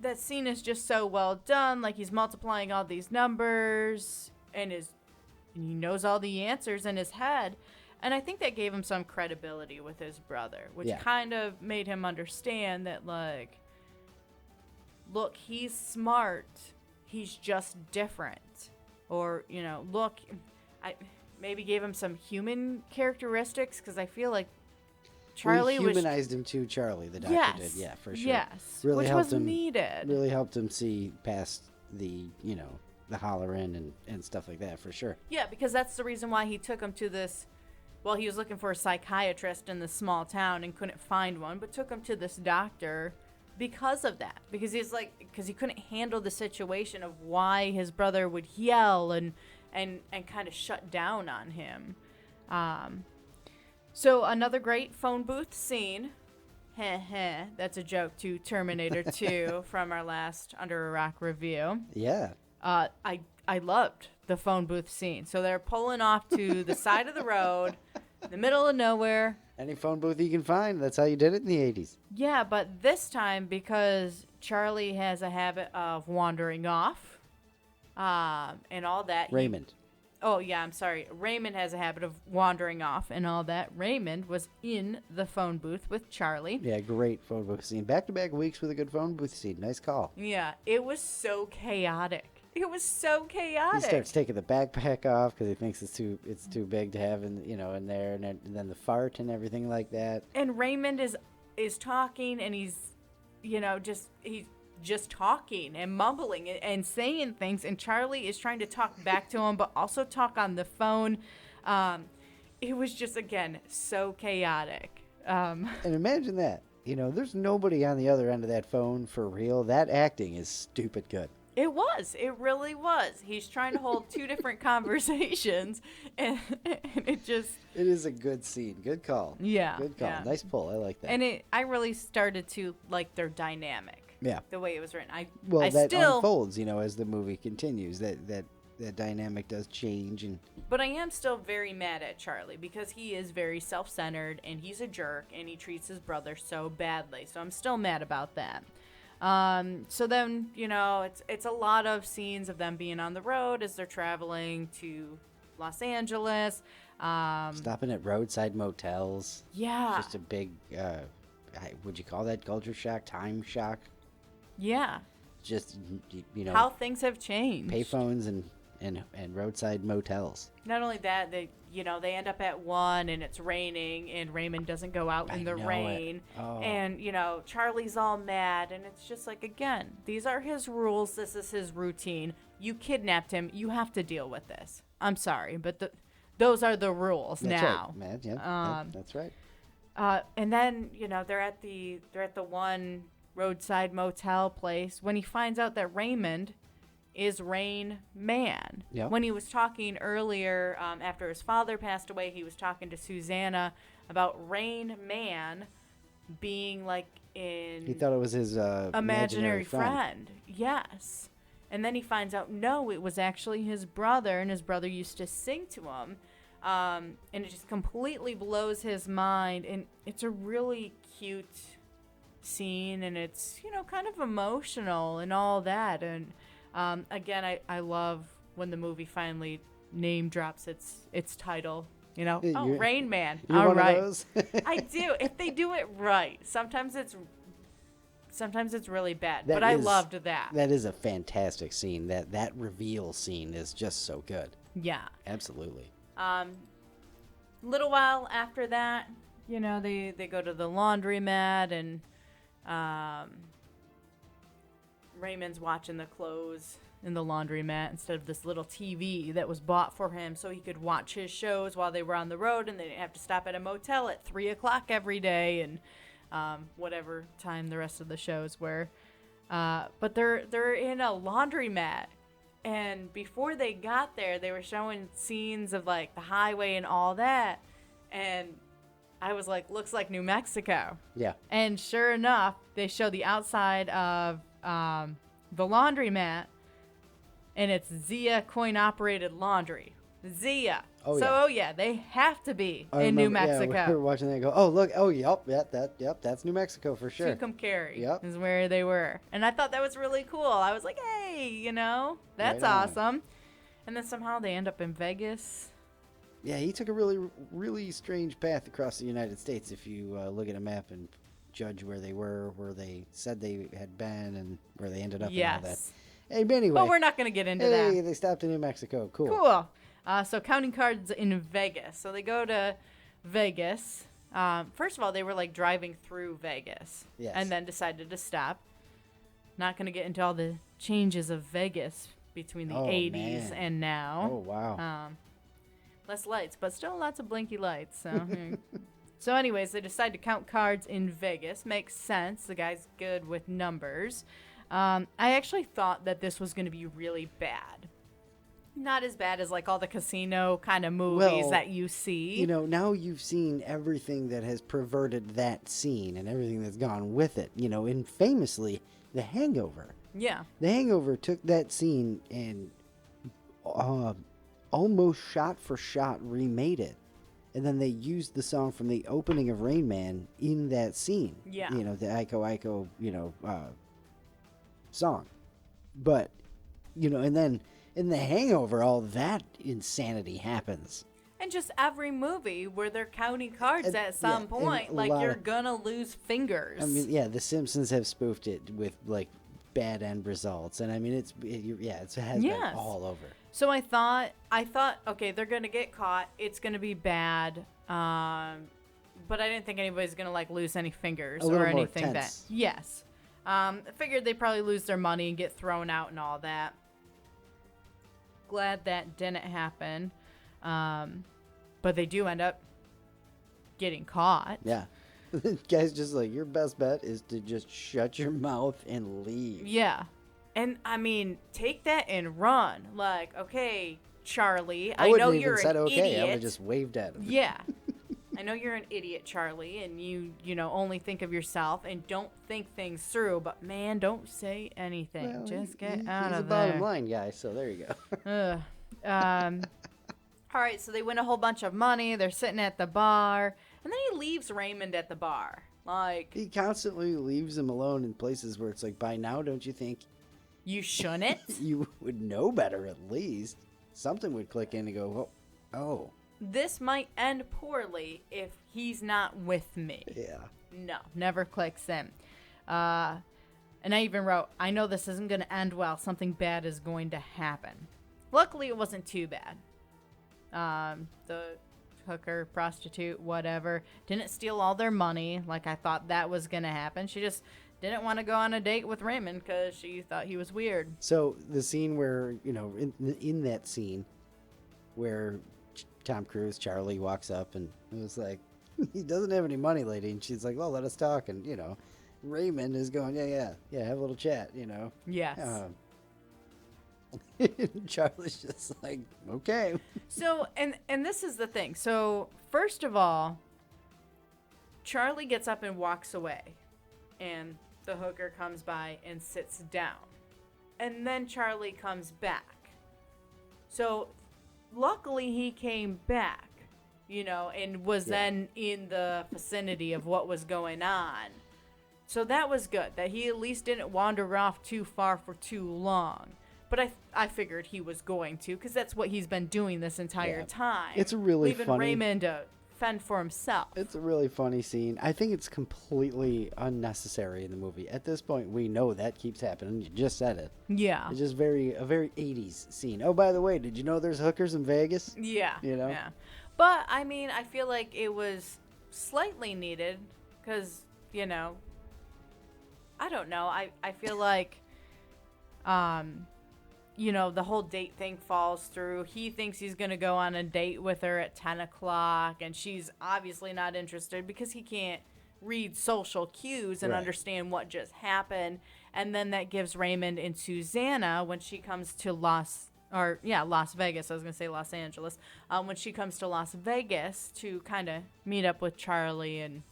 that scene is just so well done. Like, he's multiplying all these numbers and he knows all the answers in his head. And I think that gave him some credibility with his brother, which kind of made him understand that, like, look, he's smart. He's just different. Or, look, I maybe gave him some human characteristics because I feel like Charlie humanized him too, Charlie, the doctor did. Yeah, for sure. Yes, really which helped was him, needed. Really helped him see past the, the hollering and stuff like that, for sure. Yeah, because that's the reason why he took him to this. Well, he was looking for a psychiatrist in this small town and couldn't find one, but took him to this doctor because of that. Because he couldn't handle the situation of why his brother would yell and and kind of shut down on him. So another great phone booth scene. Heh heh. That's a joke to Terminator 2 from our last Under a Rock review. Yeah. I loved the phone booth scene. So they're pulling off to the side of the road, in the middle of nowhere. Any phone booth you can find. That's how you did it in the 80s. Yeah, but this time, because Charlie has a habit of wandering off, and all that. Raymond. I'm sorry. Raymond has a habit of wandering off and all that. Raymond was in the phone booth with Charlie. Yeah, great phone booth scene. Back-to-back weeks with a good phone booth scene. Nice call. Yeah, it was so chaotic. It was so chaotic. He starts taking the backpack off because he thinks it's too big to have in there, and then the fart and everything like that. And Raymond is talking, and he's just talking and mumbling and saying things, and Charlie is trying to talk back to him, but also talk on the phone. It was just, again, so chaotic. And imagine that. There's nobody on the other end of that phone for real. That acting is stupid good. It was. It really was. He's trying to hold two different conversations, and it just... It is a good scene. Good call. Yeah. Good call. Yeah. Nice pull. I like that. And I really started to like their dynamic. Yeah. The way it was written. That unfolds, as the movie continues. That dynamic does change. But I am still very mad at Charlie because he is very self-centered, and he's a jerk, and he treats his brother so badly. So I'm still mad about that. So then, it's a lot of scenes of them being on the road as they're traveling to Los Angeles. Stopping at roadside motels. Yeah. Just a big, would you call that culture shock, time shock? Yeah. Just, how things have changed. Payphones and roadside motels. Not only that, they end up at one and it's raining and Raymond doesn't go out in the rain. Oh. And, Charlie's all mad, and it's just like, again, these are his rules. This is his routine. You kidnapped him. You have to deal with this. I'm sorry, but those are the rules that's now. Right, man. Yeah, that's right. And then, they're at the one roadside motel place when he finds out that Raymond is Rain Man. Yep. When he was talking earlier, after his father passed away, he was talking to Susanna about Rain Man being like He thought it was his imaginary friend. Yes. And then he finds out, no, it was actually his brother, and his brother used to sing to him. And it just completely blows his mind. And it's a really cute scene, and it's, kind of emotional and all that. And again, I love when the movie finally name drops its title. Rain Man. You're all one right. of those? I do. If they do it right. Sometimes it's really bad, but I loved that. That is a fantastic scene. That reveal scene is just so good. Yeah. Absolutely. Little while after that, they go to the laundromat, and Raymond's watching the clothes in the laundromat instead of this little TV that was bought for him so he could watch his shows while they were on the road, and they didn't have to stop at a motel at 3:00 every day and whatever time the rest of the shows were. But they're in a laundromat, and before they got there, they were showing scenes of like the highway and all that, and I was like, looks like New Mexico. Yeah. And sure enough, they show the outside of the laundromat, and it's Zia coin-operated laundry. Zia. Oh, yeah, they have to be I in remember, New Mexico. Yeah, we were watching that and go, oh, look, oh, yep, that's New Mexico for sure. Tucumcari Yep. is where they were. And I thought that was really cool. I was like, hey, that's Right on. awesome. And then somehow they end up in Vegas. Yeah, he took a really, really strange path across the United States if you look at a map and judge where they were, where they said they had been, and where they ended up and all that. Yes. Hey, but anyway. But we're not going to get into that. Hey, they stopped in New Mexico. Cool. Cool. So counting cards in Vegas. So they go to Vegas. First of all, they were like driving through Vegas. Yes. And then decided to stop. Not going to get into all the changes of Vegas between the 80s and now. Oh, wow. Less lights, but still lots of blinky lights. So, so anyways, they decide to count cards in Vegas. Makes sense. The guy's good with numbers. I actually thought that this was going to be really bad. Not as bad as like all the casino kind of movies Well, that you see. You know, now you've seen everything that has perverted that scene and everything that's gone with it. You know, and famously, The Hangover. Yeah. The Hangover took that scene and almost shot for shot remade it. And then they used the song from the opening of Rain Man in that scene. Yeah. You know, the Iko Iko, song. But, and then in The Hangover, all that insanity happens. And just every movie where they're counting cards at some yeah, point, and like you're gonna lose fingers. I mean, yeah, The Simpsons have spoofed it with like bad end results, and I mean, it has been all over. So I thought, okay, they're gonna get caught. It's gonna be bad. But I didn't think anybody's gonna like lose any fingers or anything. Yes. I figured they'd probably lose their money and get thrown out and all that. Glad that didn't happen. But they do end up getting caught. Yeah. Guy's just like, your best bet is to just shut your mouth and leave. Yeah. And I mean, take that and run. Like, okay, Charlie, I know you're an idiot. I would have just waved at him. Yeah. I know you're an idiot, Charlie, and you only think of yourself and don't think things through, but man, don't say anything. Well, just get out of there. He's a bottom line guy, so there you go. All right, so they win a whole bunch of money. They're sitting at the bar, and then he leaves Raymond at the bar. Like, he constantly leaves him alone in places where it's like, by now, don't you think you shouldn't? you would know better at least? Something would click in and go, oh. This might end poorly if he's not with me. Yeah. No, never clicks in. And I even wrote, I know this isn't going to end well. Something bad is going to happen. Luckily, it wasn't too bad. The hooker, prostitute, whatever, didn't steal all their money like I thought that was going to happen. She just didn't want to go on a date with Raymond because she thought he was weird. So the scene where, in that scene where Tom Cruise, Charlie walks up and it was like, he doesn't have any money, lady. And she's like, well, let us talk. And, Raymond is going, yeah, have a little chat, Yes. Charlie's just like, okay. So, and this is the thing. So, first of all, Charlie gets up and walks away. And the hooker comes by and sits down. And then Charlie comes back. So, luckily he came back, and was then in the vicinity of what was going on. So that was good, that he at least didn't wander off too far for too long. But I figured he was going to, because that's what he's been doing this entire time. It's a really leaving funny... Raymond to fend for himself. It's a really funny scene. I think it's completely unnecessary in the movie. At this point, we know that keeps happening. You just said it. Yeah. It's just a very 80s scene. Oh, by the way, did you know there's hookers in Vegas? Yeah. Yeah. But, I mean, I feel like it was slightly needed, because, I don't know. I feel like... the whole date thing falls through. He thinks he's going to go on a date with her at 10 o'clock, and she's obviously not interested because he can't read social cues and understand what just happened. And then that gives Raymond and Susanna, when she comes to Las Vegas. I was going to say Los Angeles. When she comes to Las Vegas to kind of meet up with Charlie and,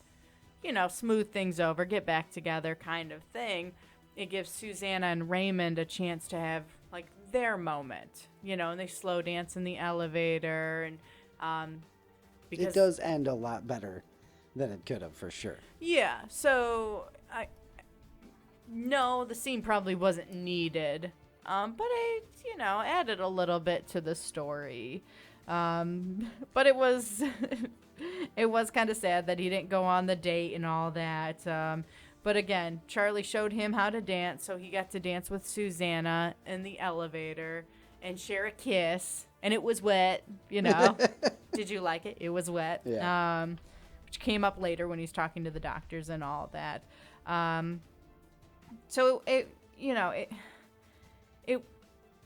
smooth things over, get back together kind of thing. It gives Susanna and Raymond a chance to have, like, their moment, and they slow dance in the elevator, and because it does end a lot better than it could have, for sure. Yeah, so the scene probably wasn't needed, but it, added a little bit to the story, but it was it was kind of sad that he didn't go on the date and all that. But again, Charlie showed him how to dance, so he got to dance with Susanna in the elevator and share a kiss. And it was wet, Did you like it? It was wet. Yeah. Which came up later when he's talking to the doctors and all that. So it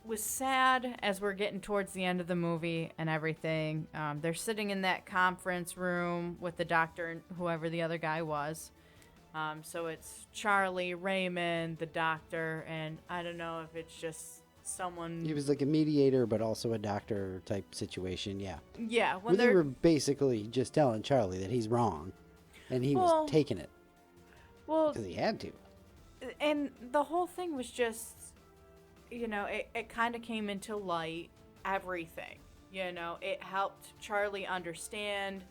was sad as we're getting towards the end of the movie and everything. They're sitting in that conference room with the doctor and whoever the other guy was. So it's Charlie, Raymond, the doctor, and I don't know if it's just someone. He was like a mediator, but also a doctor type situation. Yeah. Yeah, when Well, they they're were basically just telling Charlie that he's wrong, and he was taking it well, because he had to. and the whole thing was just, it kind of came into light everything. It helped Charlie understand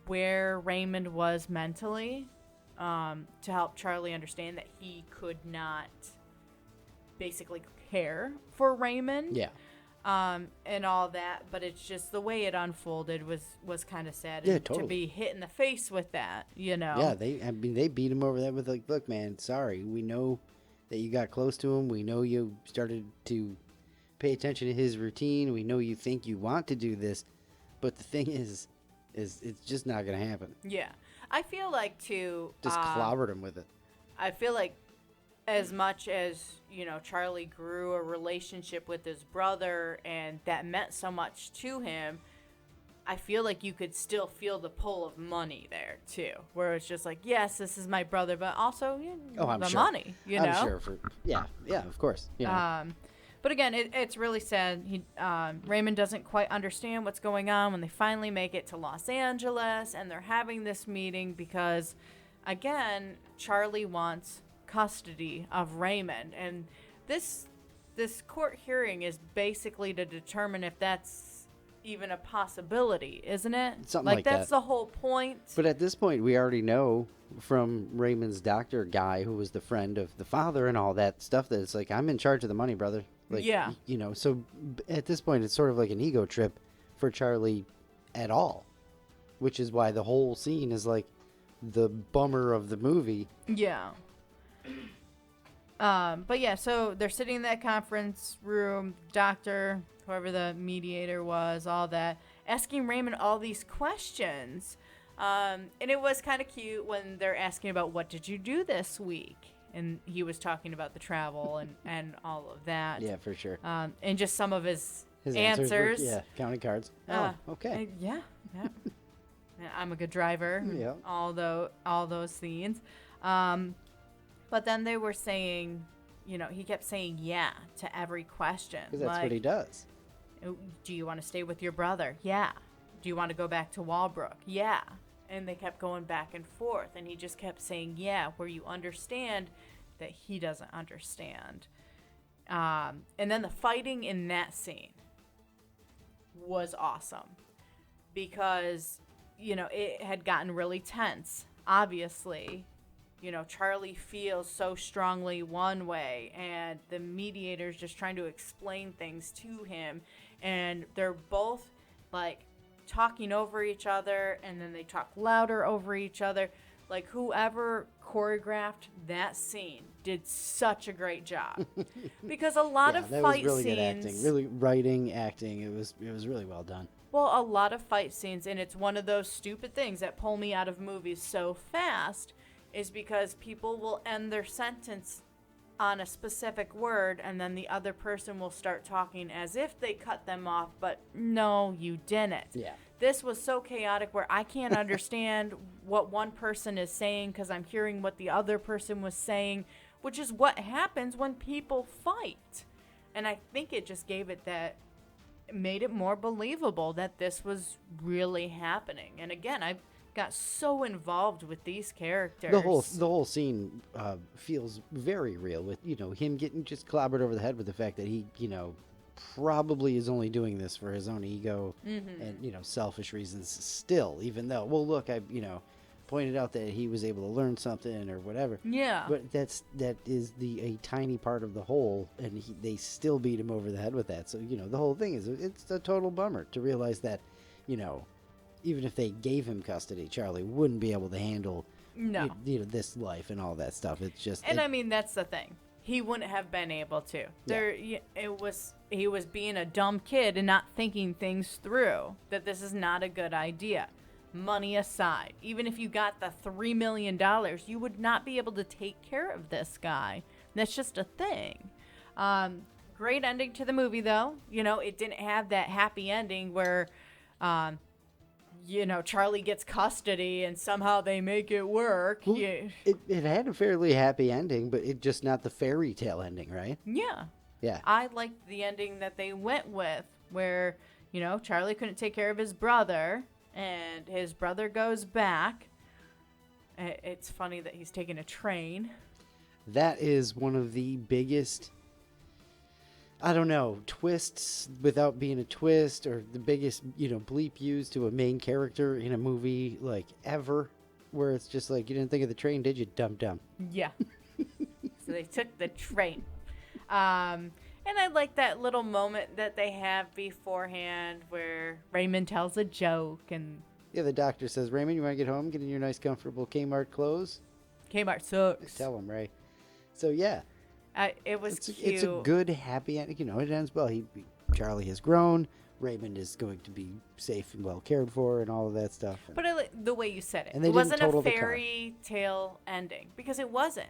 where Raymond was mentally, to help Charlie understand that he could not basically care for Raymond. Yeah. And all that, but it's just the way it unfolded was kind of sad. Yeah, And totally. to be hit in the face with that, Yeah, they beat him over that with like, look, man, sorry, we know that you got close to him. We know you started to pay attention to his routine. We know you think you want to do this, but the thing is it's just not gonna happen. Yeah, I feel like too. Just clobbered him with it. I feel like as much as Charlie grew a relationship with his brother, and that meant so much to him. I feel like you could still feel the pull of money there too, where it's just like, yes, this is my brother, but also I'm the sure. money. I'm sure. Yeah, of course. But again, it's really sad. Raymond doesn't quite understand what's going on when they finally make it to Los Angeles, and they're having this meeting because, again, Charlie wants custody of Raymond, and this court hearing is basically to determine if that's even a possibility, isn't it? Something like that's that. the whole point. But at this point, we already know from Raymond's doctor guy, who was the friend of the father and all that stuff, that it's like, I'm in charge of the money, brother. Like, yeah. So at this point, it's sort of like an ego trip for Charlie at all, which is why the whole scene is like the bummer of the movie. Yeah. But yeah, so they're sitting in that conference room, doctor, whoever the mediator was, all that, asking Raymond all these questions. And it was kind of cute when they're asking about, what did you do this week? And he was talking about the travel and all of that. Yeah, for sure. And just some of his answers. Yeah, counting cards. Okay. Yeah. I'm a good driver. Yeah. All those scenes. But then they were saying, he kept saying yeah to every question. Because that's what he does. Do you want to stay with your brother? Yeah. Do you want to go back to Walbrook? Yeah. And they kept going back and forth, and he just kept saying yeah, where you understand that he doesn't understand. And then the fighting in that scene was awesome because, it had gotten really tense, obviously. Charlie feels so strongly one way, and the mediator's just trying to explain things to him, and they're both like talking over each other, and then they talk louder over each other. Like, whoever choreographed that scene did such a great job. Because a lot of that fight was really scenes, good acting, really writing, acting. It was really well done. well, a lot of fight scenes, and it's one of those stupid things that pull me out of movies so fast, is because people will end their sentence on a specific word, and then the other person will start talking as if they cut them off, but no, you didn't. Yeah. This was so chaotic where I can't understand what one person is saying because I'm hearing what the other person was saying, which is what happens when people fight. And I think it just made it more believable that this was really happening. And again, I got so involved with these characters. The whole scene feels very real, with him getting just clobbered over the head with the fact that he probably is only doing this for his own ego and selfish reasons still, even though, well, look, I pointed out that he was able to learn something or whatever. Yeah. But that is a tiny part of the whole, and they still beat him over the head with that. So the whole thing it's a total bummer to realize that even if they gave him custody, Charlie wouldn't be able to handle this life and all that stuff. It's just, and I mean, that's the thing. He wouldn't have been able to. He was being a dumb kid and not thinking things through, that this is not a good idea. Money aside, even if you got the $3 million, you would not be able to take care of this guy. That's just a thing. Great ending to the movie, though. It didn't have that happy ending where Charlie gets custody and somehow they make it work. Well, it had a fairly happy ending, but it just not the fairy tale ending, right? Yeah. Yeah. I liked the ending that they went with, where, Charlie couldn't take care of his brother, and his brother goes back. It's funny that he's taking a train. That is one of the biggest, I don't know, twists without being a twist, or the biggest, bleep used to a main character in a movie, like, ever, where it's just like, you didn't think of the train, did you, dum-dum? Yeah. So they took the train. And I like that little moment that they have beforehand where Raymond tells a joke and... Yeah, the doctor says, Raymond, you want to get home, get in your nice, comfortable Kmart clothes? Kmart sucks. Tell him, Ray. So, yeah. It was cute. It's a good, happy ending. It ends well. Charlie has grown. Raymond is going to be safe and well cared for and all of that stuff. But I like the way you said it. And they It wasn't didn't a total the car. fairy tale ending, because it wasn't.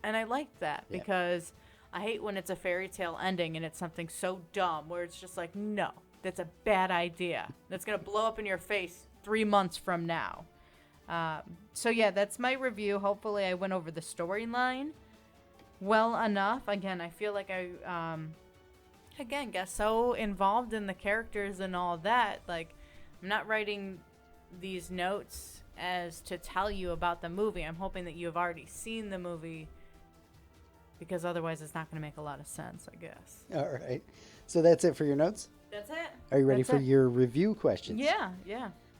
And I liked that, Yeah. because I hate when it's a fairy tale ending and it's something so dumb where it's just like, no, that's a bad idea. That's going to blow up in your face 3 months from now. So yeah, that's my review. Hopefully I went over the storyline well enough. Again, I feel like I got so involved in the characters and all that. Like, I'm not writing these notes as to tell you about the movie. I'm hoping that you have already seen the movie, because otherwise it's not going to make a lot of sense, I guess. All right. So that's it for your notes? That's it. Are you ready That's for it. your review questions? Yeah.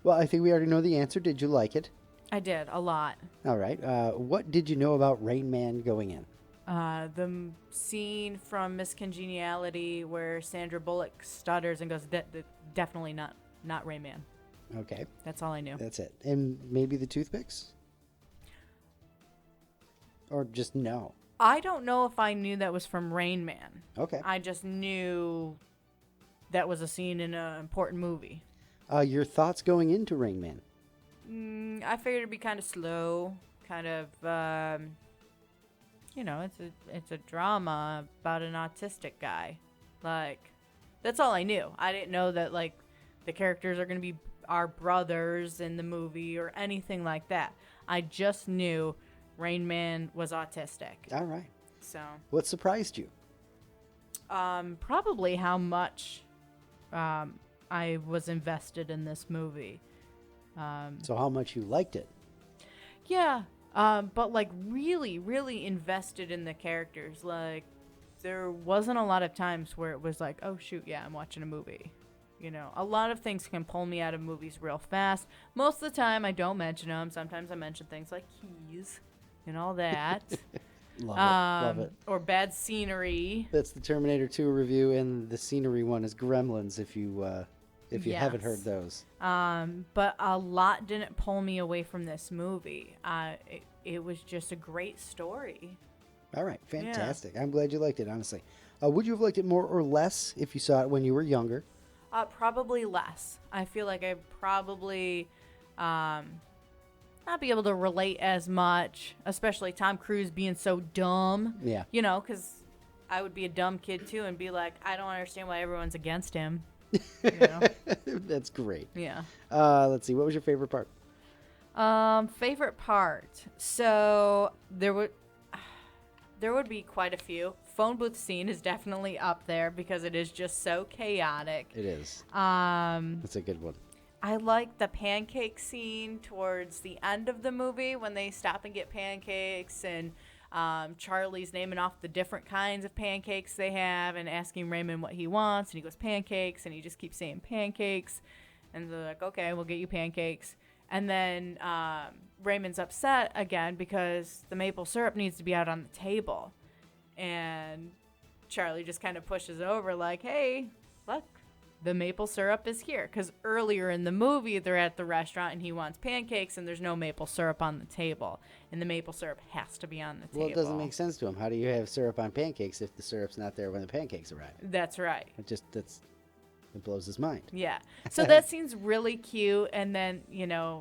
Well, I think we already know the answer. Did you like it? I did, a lot. All right. What did you know about Rain Man going in? Scene from Miss Congeniality where Sandra Bullock stutters and goes, definitely not Rain Man. Okay. That's all I knew. That's it. And maybe the toothpicks? Or just no? I don't know if I knew that was from Rain Man. Okay. I just knew that was a scene in an important movie. Your thoughts going into Rain Man? I figured it'd be kind of slow, kind of, it's a drama about an autistic guy. Like, that's all I knew. I didn't know that, like, the characters are going to be our brothers in the movie or anything like that. I just knew Rain Man was autistic. All right. So, What surprised you? probably how much I was invested in this movie. So how much you liked it? Yeah, but like really, really invested in the characters. Like, there wasn't a lot of times where it was like, oh shoot, yeah, I'm watching a movie. A lot of things can pull me out of movies real fast. Most of the time, I don't mention them. Sometimes I mention things like keys and all that. Love it. Or bad scenery. That's the Terminator 2 review, and the scenery one is Gremlins, if you haven't heard Yes. those. But a lot didn't pull me away from this movie. It was just a great story. All right, fantastic. I'm glad you liked it, honestly. Would you have liked it more or less if you saw it when you were younger? Probably less. I feel like I probably not be able to relate as much, especially Tom Cruise being so dumb. Yeah. Because I would be a dumb kid too and be like, I don't understand why everyone's against him. That's great. Yeah. Let's see. What was your favorite part? Favorite part. So there would be quite a few. Phone booth scene is definitely up there because it is just so chaotic. It is. That's a good one. I like the pancake scene towards the end of the movie when they stop and get pancakes, and Charlie's naming off the different kinds of pancakes they have and asking Raymond what he wants, and he goes pancakes, and he just keeps saying pancakes, and they're like, okay, we'll get you pancakes. And then Raymond's upset again because the maple syrup needs to be out on the table, and Charlie just kind of pushes over like, hey, look, the maple syrup is here. Because earlier in the movie, they're at the restaurant and he wants pancakes and there's no maple syrup on the table. And the maple syrup has to be on the table. Well, it doesn't make sense to him. How do you have syrup on pancakes if the syrup's not there when the pancakes arrive? That's right. It blows his mind. Yeah. So that scene's really cute. And then,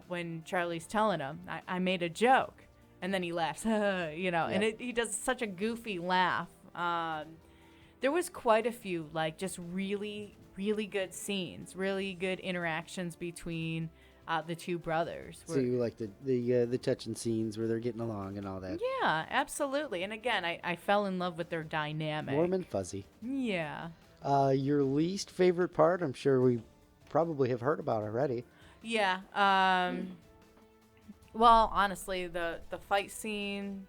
when Charlie's telling him, I made a joke. And then he laughs, and he does such a goofy laugh. There was quite a few, like, just really, really good scenes, really good interactions between the two brothers. So you like the touching scenes where they're getting along and all that. Yeah, absolutely. And again, I fell in love with their dynamic. Warm and fuzzy. Yeah. Your least favorite part, I'm sure we probably have heard about already. Yeah. Well, honestly, the fight scene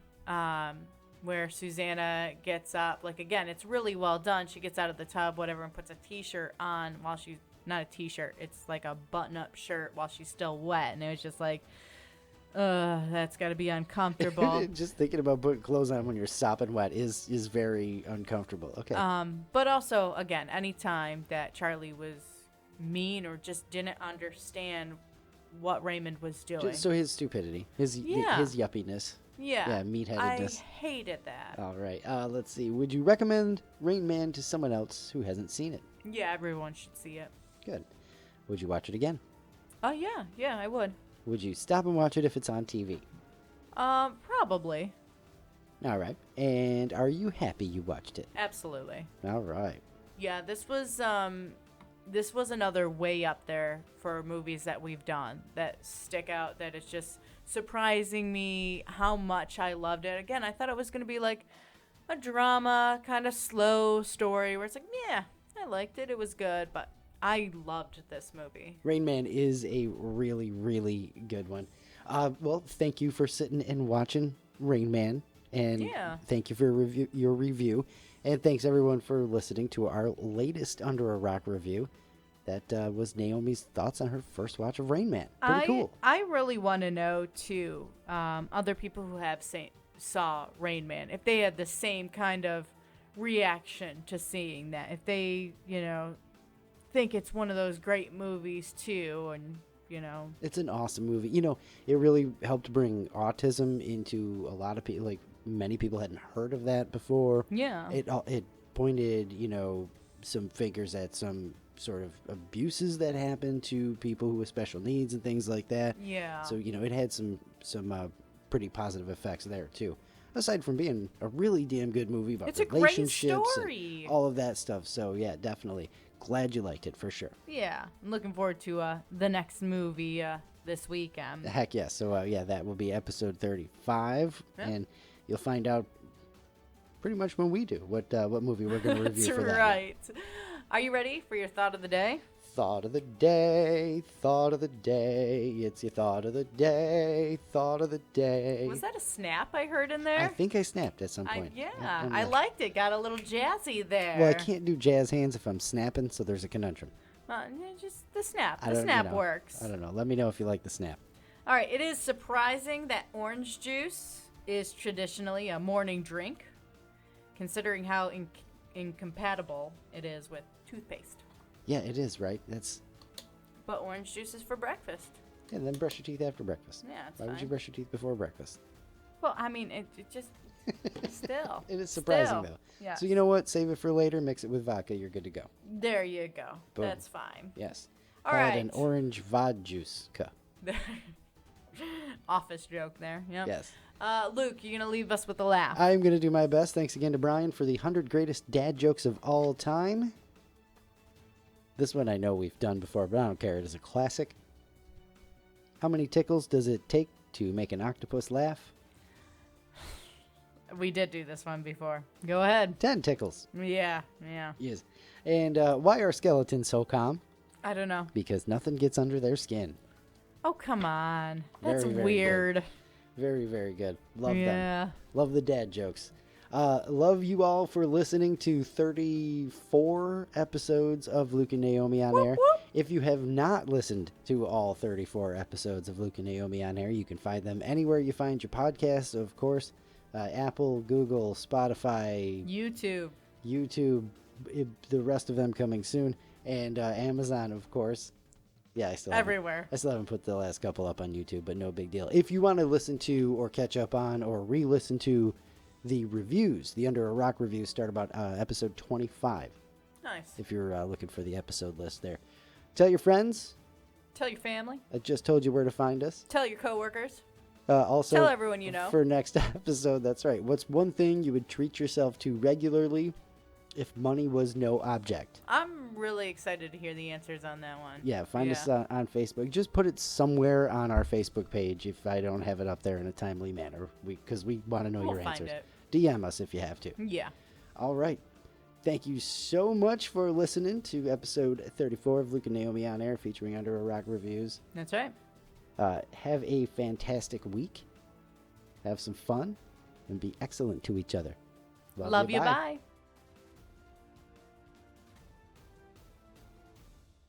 where Susanna gets up, like, again, it's really well done. She gets out of the tub, whatever, and puts a T-shirt on while she's, not a T-shirt, it's like a button-up shirt while she's still wet. And it was just like, that's got to be uncomfortable. Just thinking about putting clothes on when you're sopping wet is very uncomfortable. Okay. But also, again, anytime that Charlie was mean or just didn't understand what Raymond was doing. So his stupidity, his yuppiness. Yeah, meatheadedness. I hated that. All right. Let's see. Would you recommend Rain Man to someone else who hasn't seen it? Yeah, everyone should see it. Good. Would you watch it again? Oh, yeah, I would. Would you stop and watch it if it's on TV? Probably. All right. And are you happy you watched it? Absolutely. All right. Yeah, this was another way up there for movies that we've done that stick out, that it's just surprising me how much I loved it. Again, I thought it was going to be like a drama, kind of slow story where it's like, yeah, I liked it. It was good, but I loved this movie. Rain Man is a really, really good one. Well, thank you for sitting and watching Rain Man. And thank you for your review. And thanks, everyone, for listening to our latest Under a Rock review. That was Naomi's thoughts on her first watch of Rain Man. Pretty cool. I really want to know, too, other people who have saw Rain Man, if they had the same kind of reaction to seeing that. If they, think it's one of those great movies, too, and, It's an awesome movie. It really helped bring autism into a lot of people. Like, many people hadn't heard of that before. Yeah. It pointed, some fingers at some sort of abuses that happened to people who with special needs and things like that. Yeah. So, it had some pretty positive effects there, too. Aside from being a really damn good movie about relationships. It's a great story. And all of that stuff. So, yeah, definitely. Glad you liked it, for sure. Yeah. I'm looking forward to the next movie this weekend. Heck yeah. So, that will be episode 35. Yeah. And you'll find out pretty much when we do what movie we're going to review for that. That's right. Are you ready for your thought of the day? Thought of the day, thought of the day. It's your thought of the day, thought of the day. Was that a snap I heard in there? I think I snapped at some point. I liked it. Got a little jazzy there. Well, I can't do jazz hands if I'm snapping, so there's a conundrum. Just the snap. The snap works. I don't know. Let me know if you like the snap. All right. It is surprising that orange juice is traditionally a morning drink, considering how incompatible it is with toothpaste. Yeah, it is, right? But orange juice is for breakfast. Yeah, and then brush your teeth after breakfast. Yeah, it's Why fine. would you brush your teeth before breakfast? Well, I mean, it just still. It is surprising, though. Yeah. So you know what? Save it for later. Mix it with vodka. You're good to go. There you go. Boom. That's fine. Yes. All Call right. it an orange vod juice cup. Office joke there. Yep. Yes. Luke, you're going to leave us with a laugh. I'm going to do my best. Thanks again to Brian for the 100 greatest dad jokes of all time. This one I know we've done before, but I don't care. It is a classic. How many tickles does it take to make an octopus laugh? We did do this one before. Go ahead. 10 tickles. Yeah. Yes. And why are skeletons so calm? I don't know. Because nothing gets under their skin. Oh, come on. That's Very, very weird. Good. Very, very good. Love them. Yeah. Love the dad jokes. Love you all for listening to 34 episodes of Luke and Naomi on air. Whoop. If you have not listened to all 34 episodes of Luke and Naomi on air, you can find them anywhere you find your podcasts, of course. Apple, Google, Spotify, YouTube, the rest of them coming soon, and Amazon, of course. Yeah, I still haven't put the last couple up on YouTube, but no big deal. If you want to listen to or catch up on or re-listen to the reviews, the Under a Rock reviews start about episode 25. Nice. If you're looking for the episode list there. Tell your friends. Tell your family. I just told you where to find us. Tell your coworkers. Also, tell everyone you know. For next episode, that's right. What's one thing you would treat yourself to regularly If money was no object. I'm really excited to hear the answers on that one. Yeah, find us on Facebook. Just put it somewhere on our Facebook page if I don't have it up there in a timely manner, because we want to know We'll your find answers. it. DM us if you have to. Yeah. All right. Thank you so much for listening to episode 34 of Luke and Naomi on Air, featuring Under a Rock Reviews. That's right. Have a fantastic week. Have some fun and be excellent to each other. Love you. Bye.